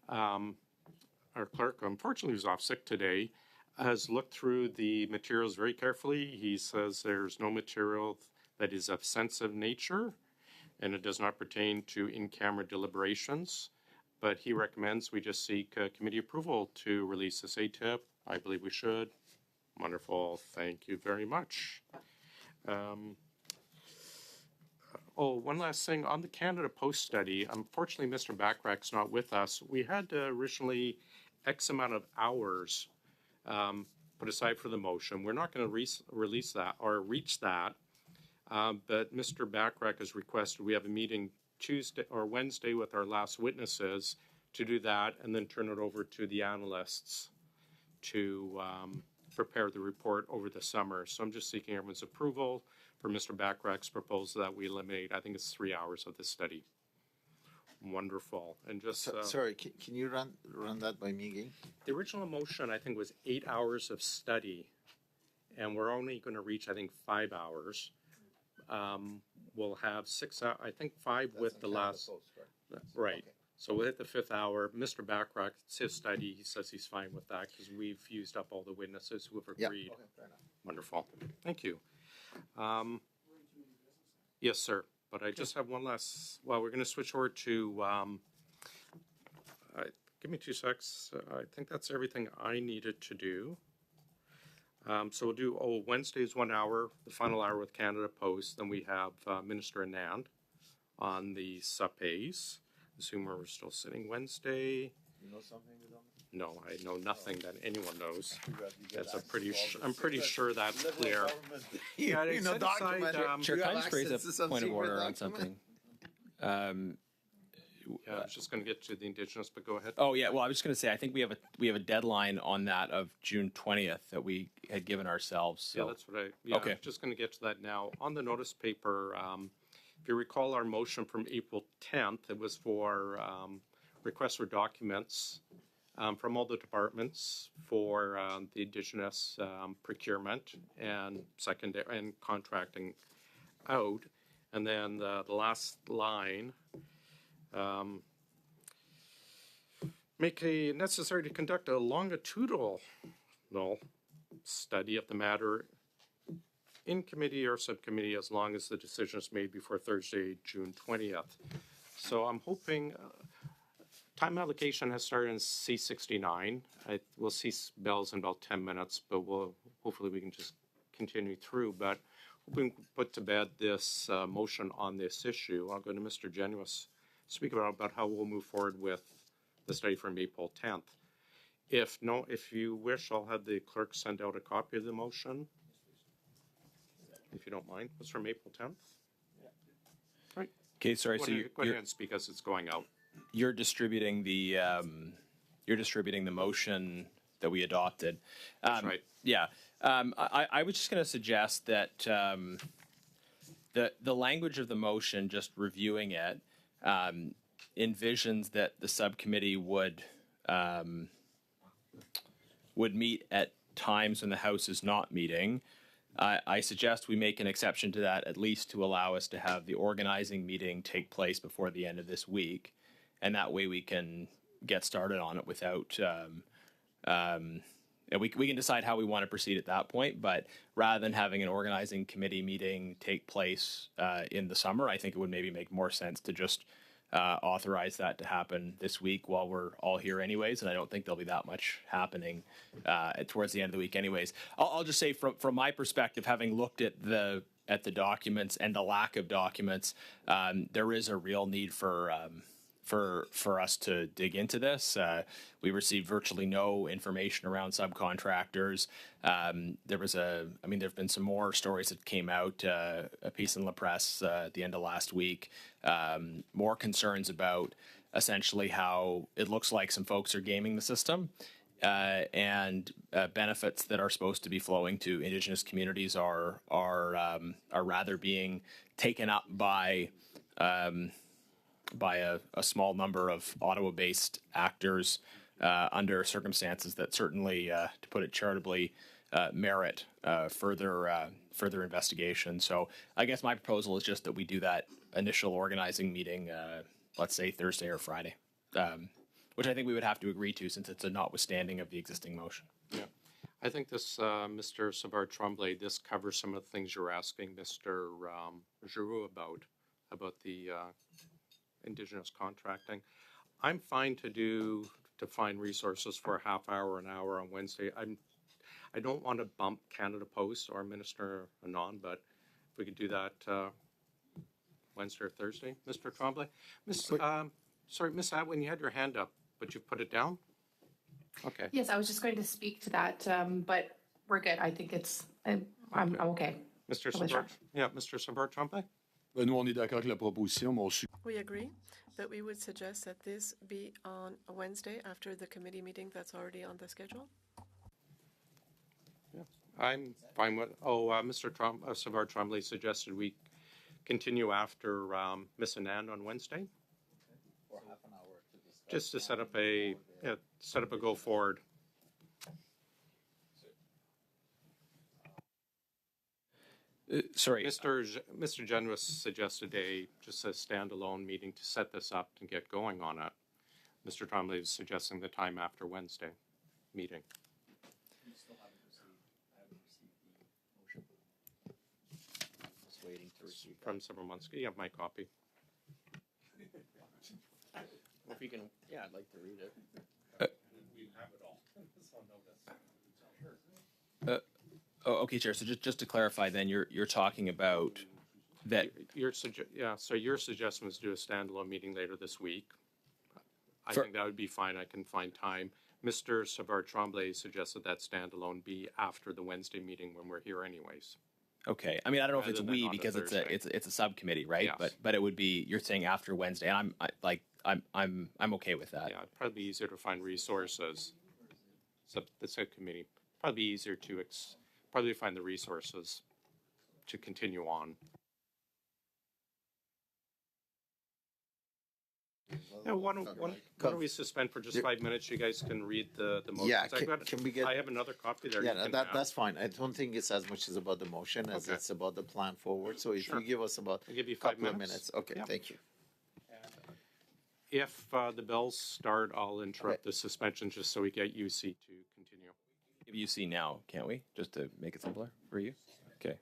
Our clerk, unfortunately, who's off sick today, has looked through the materials very carefully. He says there's no material that is of sensitive nature, and it does not pertain to in-camera deliberations, but he recommends we just seek committee approval to release this ATIP. I believe we should. Wonderful. Thank you very much. One last thing. On the Canada Post study, unfortunately, Mr. Backrack's not with us. We had originally X amount of hours put aside for the motion. We're not going to release that or reach that. But Mr. Backrack has requested we have a meeting Tuesday or Wednesday with our last witnesses to do that, and then turn it over to the analysts to prepare the report over the summer. So I'm just seeking everyone's approval for Mr. Backrack's proposal that we eliminate, I think it's 3 hours of the study. Wonderful. And just sorry, can you run that by me again? The original motion, I think, was 8 hours of study, and we're only going to reach, I think, 5 hours. We'll have 6 hours, I think 5 with the last. Post, right. Okay. So we'll hit the 5th hour. Mr. Backrack, it's his study. He says he's fine with that because we've used up all the witnesses who have agreed. Okay, fair enough. Wonderful. Thank you. Yes, sir. But I just have one last. Well, we're going to switch over to. Give me 2 secs. I think that's everything I needed to do. So we'll do, Wednesday's 1 hour, the final hour with Canada Post. Then we have Minister Anand on the SUPAs. Assume we're still sitting Wednesday. You know something we don't know? No, I know nothing that anyone knows. That's I'm pretty sure that's clear. You know, document. Chair, can I just raise a point of order on something? Yeah, I was just going to get to the Indigenous, but go ahead. Oh yeah, well I was just going to say I think we have a deadline on that of June 20th that we had given ourselves. So. Yeah, that's what okay. I'm just going to get to that now. On the notice paper, if you recall our motion from April 10th, it was for requests for documents from all the departments for the Indigenous procurement and secondary and contracting out, and then the last line. Make a necessary to conduct a longitudinal study of the matter in committee or subcommittee as long as the decision is made before Thursday, June 20th. So I'm hoping time allocation has started in C69. We'll see bells in about 10 minutes, but hopefully we can just continue through. But we can put to bed this motion on this issue. I'll go to Mr. Genuous. Speak about how we'll move forward with the study from April 10th. If you wish, I'll have the clerk send out a copy of the motion. If you don't mind. It's from April 10th. Yeah. Right. Okay, sorry. Go ahead and speak as it's going out. You're distributing the motion that we adopted. That's right. Yeah. I was just going to suggest that the language of the motion, just reviewing it, envisions that the subcommittee would meet at times when the House is not meeting. I suggest we make an exception to that, at least to allow us to have the organizing meeting take place before the end of this week, and that way we can get started on it without. We can decide how we want to proceed at that point, but rather than having an organizing committee meeting take place in the summer, I think it would maybe make more sense to just authorize that to happen this week while we're all here anyways, and I don't think there'll be that much happening towards the end of the week anyways. I'll just say from my perspective, having looked at the at the documents and the lack of documents, there is a real need for us to dig into this. We received virtually no information around subcontractors. There have been some more stories that came out, a piece in La Presse at the end of last week, more concerns about essentially how it looks like some folks are gaming the system. And benefits that are supposed to be flowing to Indigenous communities are rather being taken up by a small number of Ottawa-based actors under circumstances that certainly, to put it charitably, merit further investigation. So I guess my proposal is just that we do that initial organizing meeting, let's say Thursday or Friday, which I think we would have to agree to since it's a notwithstanding of the existing motion. Yeah. I think this, Mr. Savard-Tremblay, this covers some of the things you're asking Mr. Giroux about the Indigenous contracting. I'm fine to find resources for a half hour, an hour on Wednesday. I don't want to bump Canada Post or Minister Anand, but if we could do that Wednesday or Thursday, Mr. Tremblay. Sorry, Miss Atwin, you had your hand up, but you've put it down? Okay. Yes, I was just going to speak to that, but we're good. I think I'm okay. Mr. Savard, Mr. Savard-Tremblay? Nous, on est d'accord avec la proposition, mais We agree, but we would suggest that this be on a Wednesday after the committee meeting that's already on the schedule. Yeah, I'm fine with. Mr. Savard-Tremblay suggested we continue after Miss Anand on Wednesday. For half an hour to discuss. Just to set up a go forward. Sorry, Mr. Generous suggested just a standalone meeting to set this up and get going on it. Mr. Tremblay is suggesting the time after Wednesday meeting. You still haven't received the motion. Just waiting to receive from several months ago. You have my copy. If you can, I'd like to read it. Okay, Chair. So just to clarify, then you're talking about that. So your suggestion was to do a standalone meeting later this week. I think that would be fine. I can find time. Mr. Savard-Tremblay suggested that standalone be after the Wednesday meeting when we're here, anyways. Okay. I mean, I don't know if it's we because it's a subcommittee, right? Yes. But it would be, you're saying after Wednesday, and I'm okay with that. Yeah, it'd probably be easier to find resources. The subcommittee probably be easier to probably find the resources to continue on. Yeah, why don't we suspend for just 5 minutes? You guys can read the motion. Yeah, can we get? I have another copy there. Yeah, that's fine. I don't think it's as much as about the motion as it's about the plan forward. So if you give us about I'll give you a 5 couple of minutes. minutes. Okay, thank you. If the bells start, I'll interrupt the suspension just so we get UC to continue. Give UC now, can't we? Just to make it simpler for you? Okay.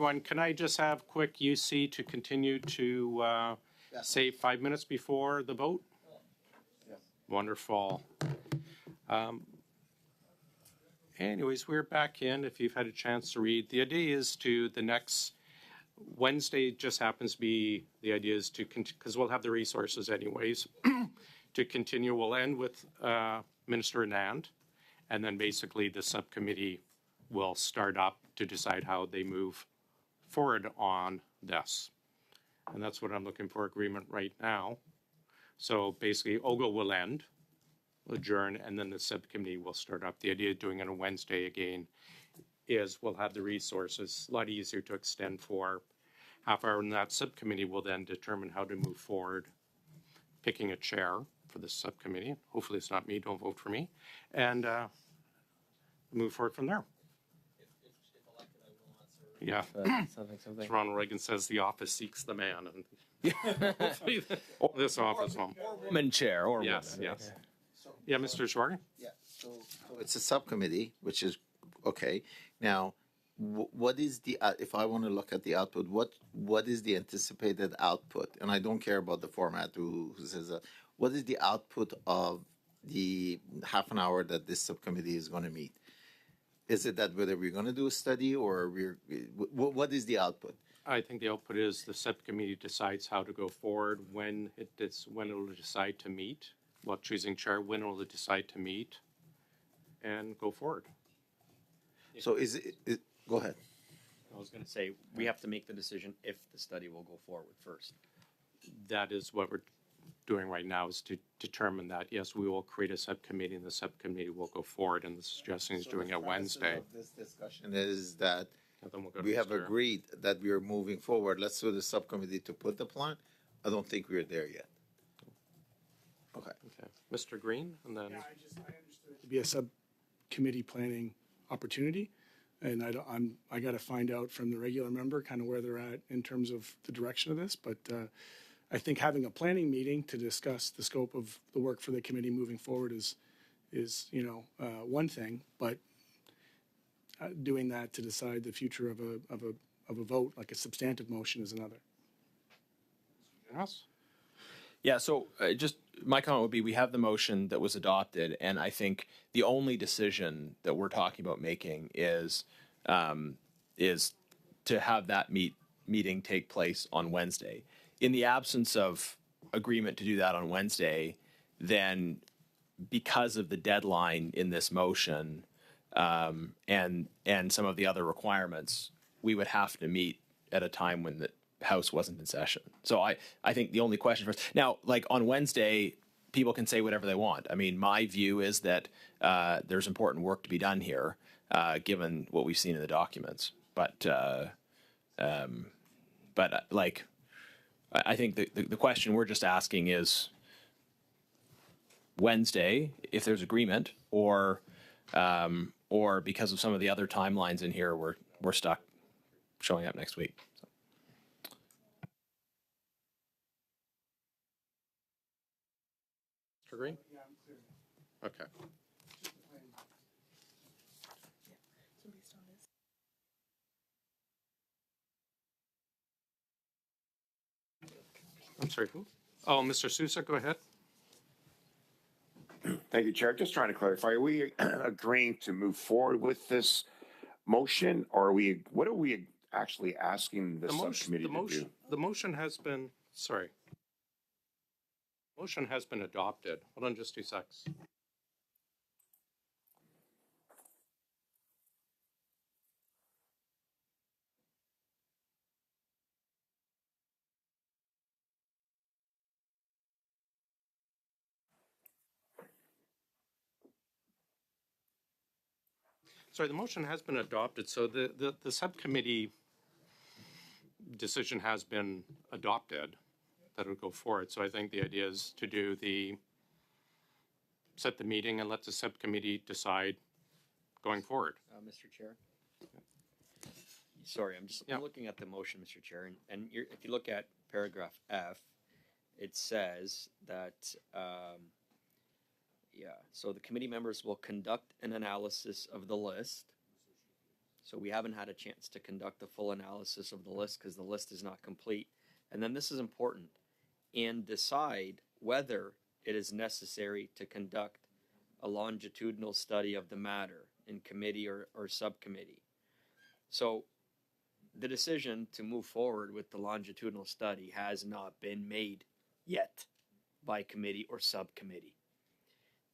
everyone. Can I just have quick UC to continue to say 5 minutes before the vote? Yes. Wonderful. Anyways, we're back in. If you've had a chance to read, the idea is to the next Wednesday just happens to be, the idea is to, because we'll have the resources anyways, to continue. We'll end with Minister Anand, and then basically the subcommittee will start up to decide how they move forward on this. And that's what I'm looking for agreement right now. So basically, OGGO will end, adjourn, and then the subcommittee will start up. The idea of doing it on Wednesday again is we'll have the resources, a lot easier to extend for half hour, and that subcommittee will then determine how to move forward, picking a chair for the subcommittee. Hopefully it's not me, don't vote for me, and move forward from there. Yeah. Something. Ronald Reagan says the office seeks the man, and hopefully this office will. Woman chair or yes, woman. yes. Yeah, Mr. Schwarger? Yeah, so it's a subcommittee, which is okay. Now, what is the, if I want to look at the output, what is the anticipated output? And I don't care about the format, who says that. What is the output of the half an hour that this subcommittee is going to meet? Is it that whether we're going to do a study or what is the output? I think the output is the subcommittee decides how to go forward, when it will decide to meet, while choosing chair, when it will decide to meet, and go forward. So go ahead. I was going to say, we have to make the decision if the study will go forward first. That is what we're doing right now, is to determine that, yes, we will create a subcommittee, and the subcommittee will go forward, and the suggestion is doing it Wednesday. This discussion is that we'll we have agreed that we are moving forward. Let's do the subcommittee to put the plan. I don't think we're there yet. Okay. Mr. Green, and then. Yeah, I understood it to be a subcommittee planning opportunity. And I got to find out from the regular member kind of where they're at in terms of the direction of this. But I think having a planning meeting to discuss the scope of the work for the committee moving forward is one thing. But doing that to decide the future of a vote, like a substantive motion, is another. Yes. Yeah, so just my comment would be we have the motion that was adopted, and I think the only decision that we're talking about making is to have that meeting take place on Wednesday. In the absence of agreement to do that on Wednesday, then because of the deadline in this motion and some of the other requirements, we would have to meet at a time when the House wasn't in session. So I think the only question for us now, like on Wednesday, people can say whatever they want. I mean, my view is that there's important work to be done here, given what we've seen in the documents. But like, I think the question we're just asking is Wednesday, if there's agreement, or because of some of the other timelines in here, we're stuck showing up next week. Mr. Green? Okay. I'm sorry, who? Oh, Mr. Sousa, go ahead. Thank you, Chair. Just trying to clarify, are we agreeing to move forward with this motion, or what are we actually asking the subcommittee to do? The motion has been, motion has been adopted. Hold on just 2 seconds. Sorry, the motion has been adopted, so the subcommittee decision has been adopted that it would go forward. So I think the idea is to set the meeting and let the subcommittee decide going forward. Mr. Chair? Sorry, I'm looking at the motion, Mr. Chair, and if you look at paragraph F, it says that so the committee members will conduct an analysis of the list So we haven't had a chance to conduct a full analysis of the list because the list is not complete. And then this is important, and decide whether it is necessary to conduct a longitudinal study of the matter in committee or subcommittee. So the decision to move forward with the longitudinal study has not been made yet by committee or subcommittee.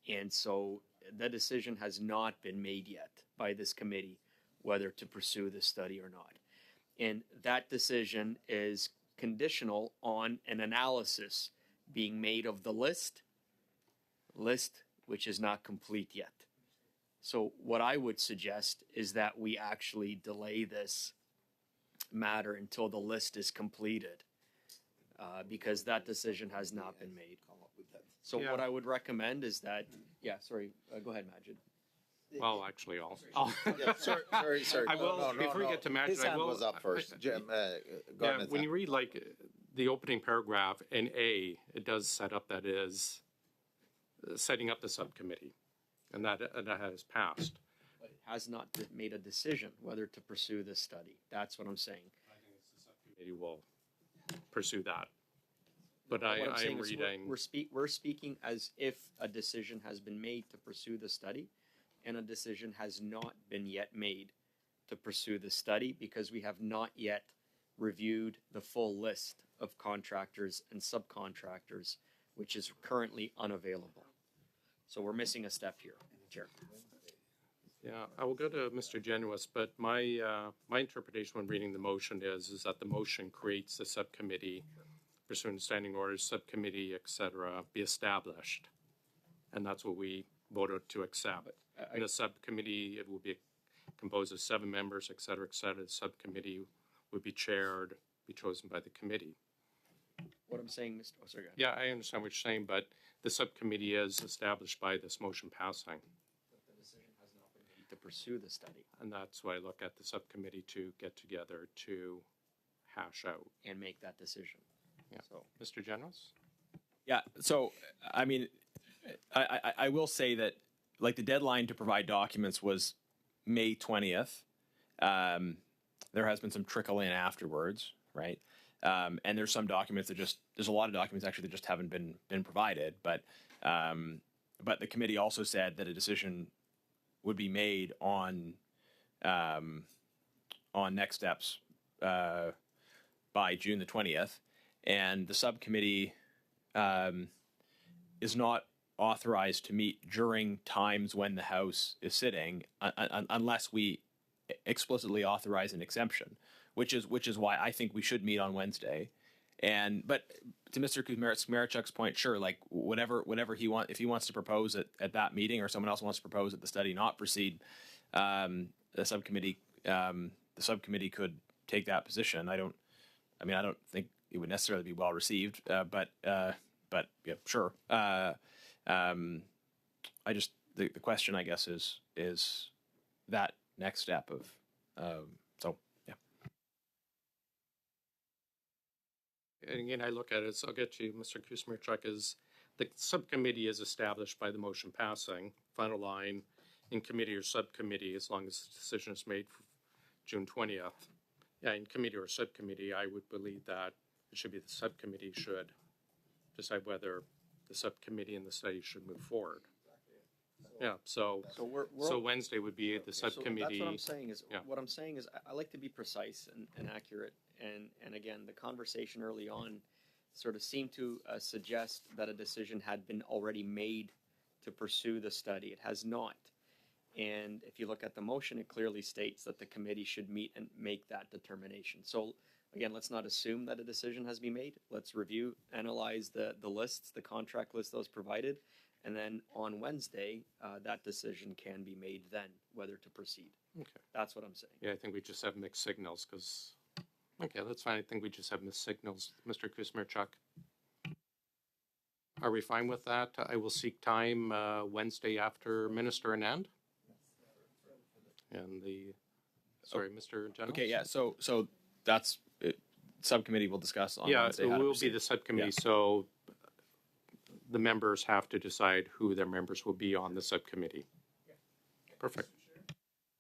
And so the decision has not been made yet by this committee whether to pursue this study or not. And that decision is conditional on an analysis being made of the list which is not complete yet. So what I would suggest is that we actually delay this matter until the list is completed, because that decision has not been made. So what I would recommend is that, go ahead, Majid. Well, actually, I'll. Yeah, sorry. I will, before we get to Majid, His hand was up first. Jim, when you read like the opening paragraph in A, it does set up that is setting up the subcommittee, and that has passed. But it has not made a decision whether to pursue this study. That's what I'm saying. I think it's the subcommittee will pursue that. But I am reading. We're speaking as if a decision has been made to pursue the study, and a decision has not been yet made to pursue the study because we have not yet reviewed the full list of contractors and subcontractors, which is currently unavailable. So we're missing a step here, Chair. Yeah, I will go to Mr. Genuis, but my interpretation when reading the motion is that the motion creates a subcommittee pursuant to standing orders, subcommittee, et cetera, be established. And that's what we voted to accept. In the subcommittee, it will be composed of 7 members, et cetera, et cetera. The subcommittee would be chaired, be chosen by the committee. What I'm saying, Mr. Oh, sorry, go ahead. Yeah, I understand what you're saying, but the subcommittee is established by this motion passing. But the decision has not been made to pursue the study. And that's why I look at the subcommittee to get together to hash out. And make that decision. Yeah. So, Mr. Genos? Yeah. So, I mean, I will say that, like, the deadline to provide documents was May 20th. There has been some trickle in afterwards, right? And there's some documents that there's a lot of documents actually that just haven't been provided. But the committee also said that a decision would be made on next steps by June the 20th. And the subcommittee is not authorized to meet during times when the House is sitting unless we explicitly authorize an exemption, which is why I think we should meet on Wednesday. But to Mr. Kuzmierczuk's point, sure, like whatever he if he wants to propose at that meeting, or someone else wants to propose that the study not proceed, the subcommittee could take that position. I don't think it would necessarily be well received, but yeah, sure. I just the question, I guess, is that next step of so yeah. And again, I look at it, so I'll get to you, Mr. Kuzmierczuk, is the subcommittee is established by the motion passing, final line in committee or subcommittee, as long as the decision is made for June 20th. Yeah, in committee or subcommittee, I would believe that it should be the subcommittee should decide whether the subcommittee and the study should move forward. Yeah, so Wednesday would be the subcommittee. So that's what I'm saying is, yeah. What I'm saying is I like to be precise and accurate. And again, the conversation early on sort of seemed to suggest that a decision had been already made to pursue the study. It has not. And if you look at the motion, it clearly states that the committee should meet and make that determination. So again, let's not assume that a decision has been made. Let's review, analyze the lists, the contract list those provided, and then on Wednesday, that decision can be made then, whether to proceed. Okay. That's what I'm saying. Yeah, I think we just have mixed signals because, okay, that's fine. I think we just have mixed signals. Mr. Kuzmierczuk, are we fine with that? I will seek time Wednesday after Minister Anand. And Mr. General. Okay, yeah. So that's it. Subcommittee will discuss on Wednesday. Yeah, it will be the subcommittee. Yeah. So the members have to decide who their members will be on the subcommittee. Perfect.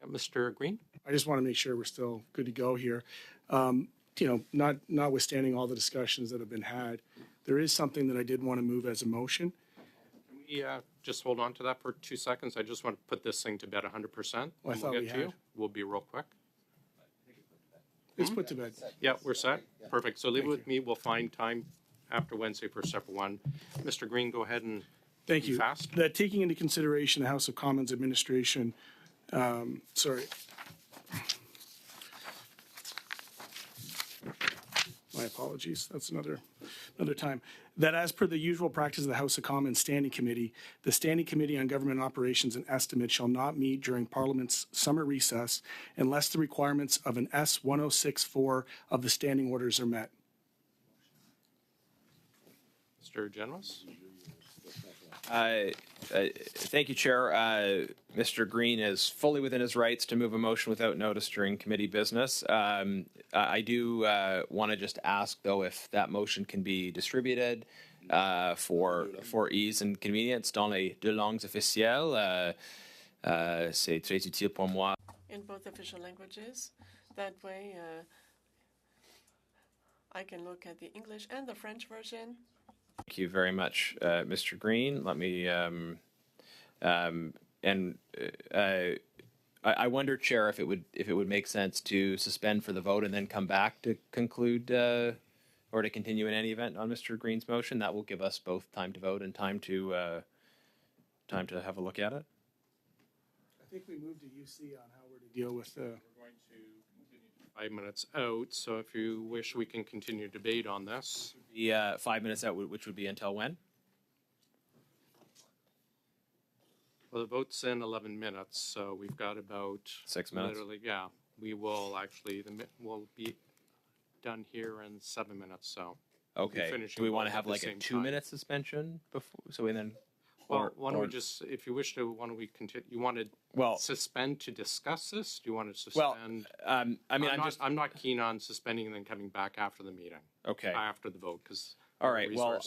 Mr. Green? I just want to make sure we're still good to go here. Notwithstanding all the discussions that have been had, there is something that I did want to move as a motion. Can we just hold on to that for 2 seconds? I just want to put this thing to bed 100%. Well, I thought we had. We'll be real quick. It's put to bed. Yeah, we're set. Perfect. So leave it with me. We'll find time after Wednesday for a separate one. Mr. Green, go ahead and Thank be you. fast. That taking into consideration the House of Commons administration, my apologies. That's another time. That as per the usual practice of the House of Commons Standing Committee, the Standing Committee on Government Operations and Estimates shall not meet during Parliament's summer recess unless the requirements of an S-1064 of the standing orders are met. Mr. Generous? Thank you, Chair. Mr. Green is fully within his rights to move a motion without notice during committee business. I do want to just ask, though, if that motion can be distributed for ease and convenience dans les deux langues officielles. C'est très utile pour moi. In both official languages. That way, I can look at the English and the French version. Thank you very much, Mr. Green. Let me I wonder, Chair, if it would make sense to suspend for the vote and then come back to conclude or to continue in any event on Mr. Green's motion. That will give us both time to vote and time to have a look at it. I think we moved to UC on how we're to deal with the. We're going to continue 5 minutes out, so if you wish, we can continue debate on this. The 5 minutes out, which would be until when? Well, the vote's in 11 minutes, so we've got about 6 minutes. Literally, yeah. We will actually we'll be done here in 7 minutes. So we'll be Okay. finishing Do we want both to at have the like a same 2 time. minute suspension before? So we then. Well, why don't we just, if you wish to, why don't we continue? You want to suspend to discuss this? Do you want to suspend? I mean, I'm not keen on suspending and then coming back after the meeting. Okay. After the vote, because. All right. Well,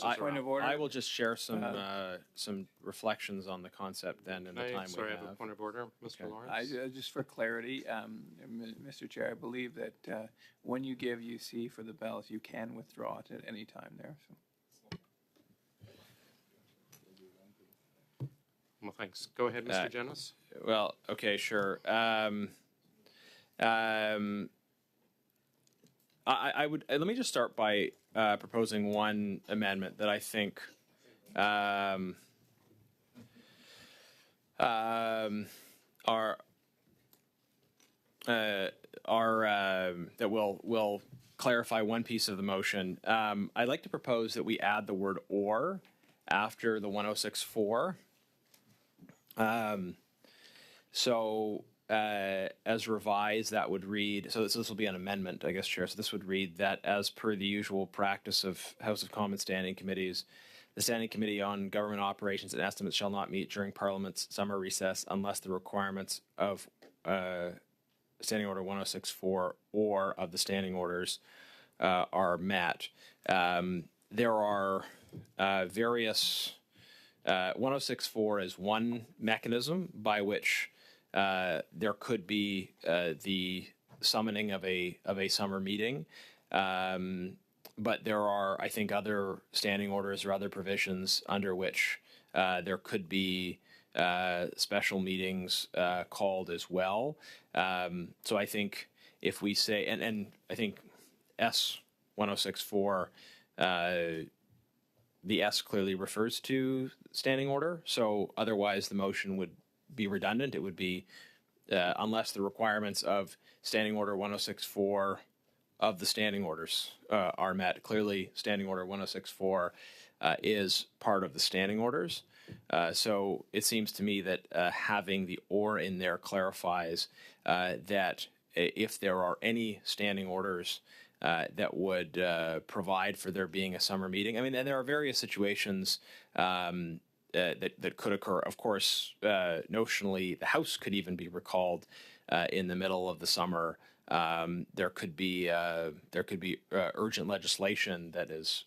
order. I will just share some reflections on the concept then in the time Sorry, we I have a point of order, Mr. Okay. Lawrence. Just for clarity, Mr. Chair, I believe that when you give UC for the bells, you can withdraw it at any time there. So. Well, thanks. Go ahead, Mr. Jennings. Well, okay, sure. I would let me just start by proposing one amendment that I think that will clarify one piece of the motion. I'd like to propose that we add the word "or" after the 1064. As revised, that would read, so this will be an amendment, I guess, Chair. So this would read that as per the usual practice of House of Commons standing committees, the Standing Committee on Government Operations and Estimates shall not meet during Parliament's summer recess unless the requirements of Standing Order 1064 or of the standing orders are met. There are various 1064 is one mechanism by which there could be the summoning of a summer meeting, but there are, I think, other standing orders or other provisions under which there could be special meetings called as well. So I think if we say, and I think S1064. The S clearly refers to standing order, so otherwise the motion would be redundant. It would be unless the requirements of Standing Order 1064 of the standing orders are met. Clearly, Standing Order 1064 is part of the standing orders. So it seems to me that having the "or" in there clarifies that if there are any standing orders that would provide for there being a summer meeting. I mean, and there are various situations that could occur. Of course, notionally, the House could even be recalled in the middle of the summer. There could be urgent legislation that is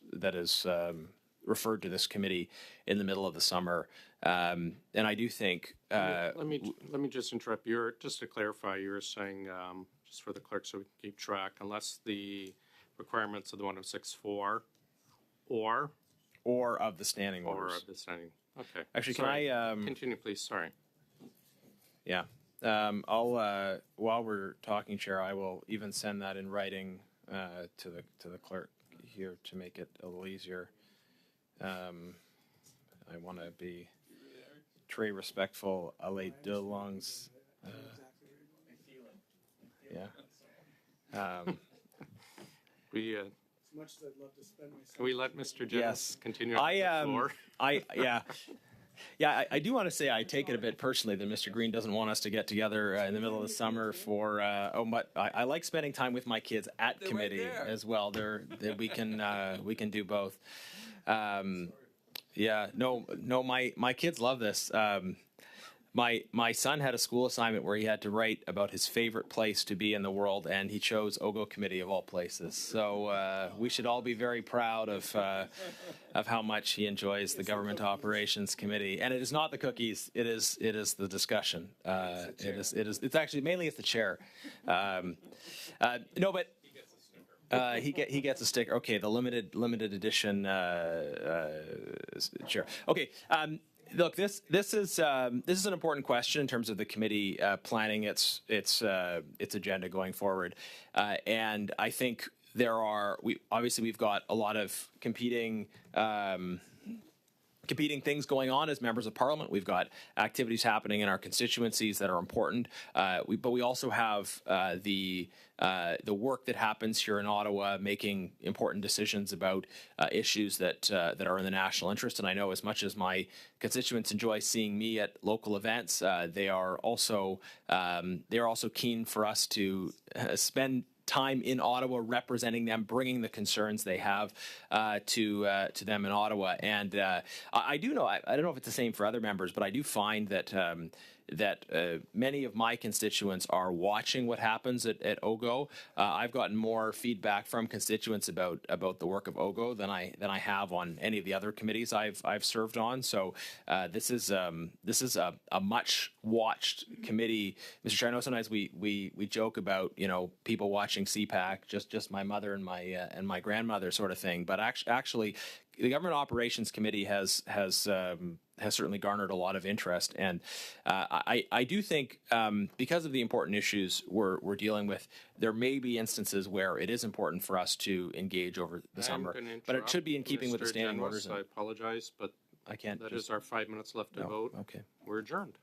referred to this committee in the middle of the summer. And I do think. Let me just interrupt. Just to clarify, you're saying, just for the clerk so we can keep track, unless the requirements of the 1064 or of the standing orders. Or of the standing. Okay. Actually, Sorry. can I continue, please? Sorry. Yeah. I'll while we're talking, Chair, I will even send that in writing to the clerk here to make it a little easier. I want to be très respectful à les deux langues. Yeah. Can we let Mr. Jennings Yes. continue on the floor? I do want to say I take it a bit personally that Mr. Green doesn't want us to get together in the middle of the summer for. But I like spending time with my kids at committee as well. We can do both. My kids love this. My son had a school assignment where he had to write about his favorite place to be in the world, and he chose OGGO Committee of all places. So we should all be very proud of how much he enjoys the Government Operations Committee. And it is not the cookies; it is the discussion. It's actually mainly the chair. He gets a sticker. Okay, the limited edition chair. Okay. Look, this is an important question in terms of the committee planning its agenda going forward, and I think we've got a lot of competing things going on as members of Parliament. We've got activities happening in our constituencies that are important, but we also have the work that happens here in Ottawa, making important decisions about issues that are in the national interest. And I know as much as my constituents enjoy seeing me at local events, they are also keen for us to spend time in Ottawa representing them, bringing the concerns they have to them in Ottawa. And I do know, I don't know if it's the same for other members, but I do find that many of my constituents are watching what happens at OGGO. I've gotten more feedback from constituents about the work of OGGO than I have on any of the other committees I've served on. So this is a much watched committee. Mr. Chair, I know sometimes we joke about people watching CPAC, just my mother and my grandmother sort of thing. But actually, the Government Operations Committee has certainly garnered a lot of interest, and I do think because of the important issues we're dealing with, there may be instances where it is important for us to engage over the summer, but it should be in keeping with the standing orders. I apologize, but I can't. That is our 5 minutes left to vote. Okay, we're adjourned.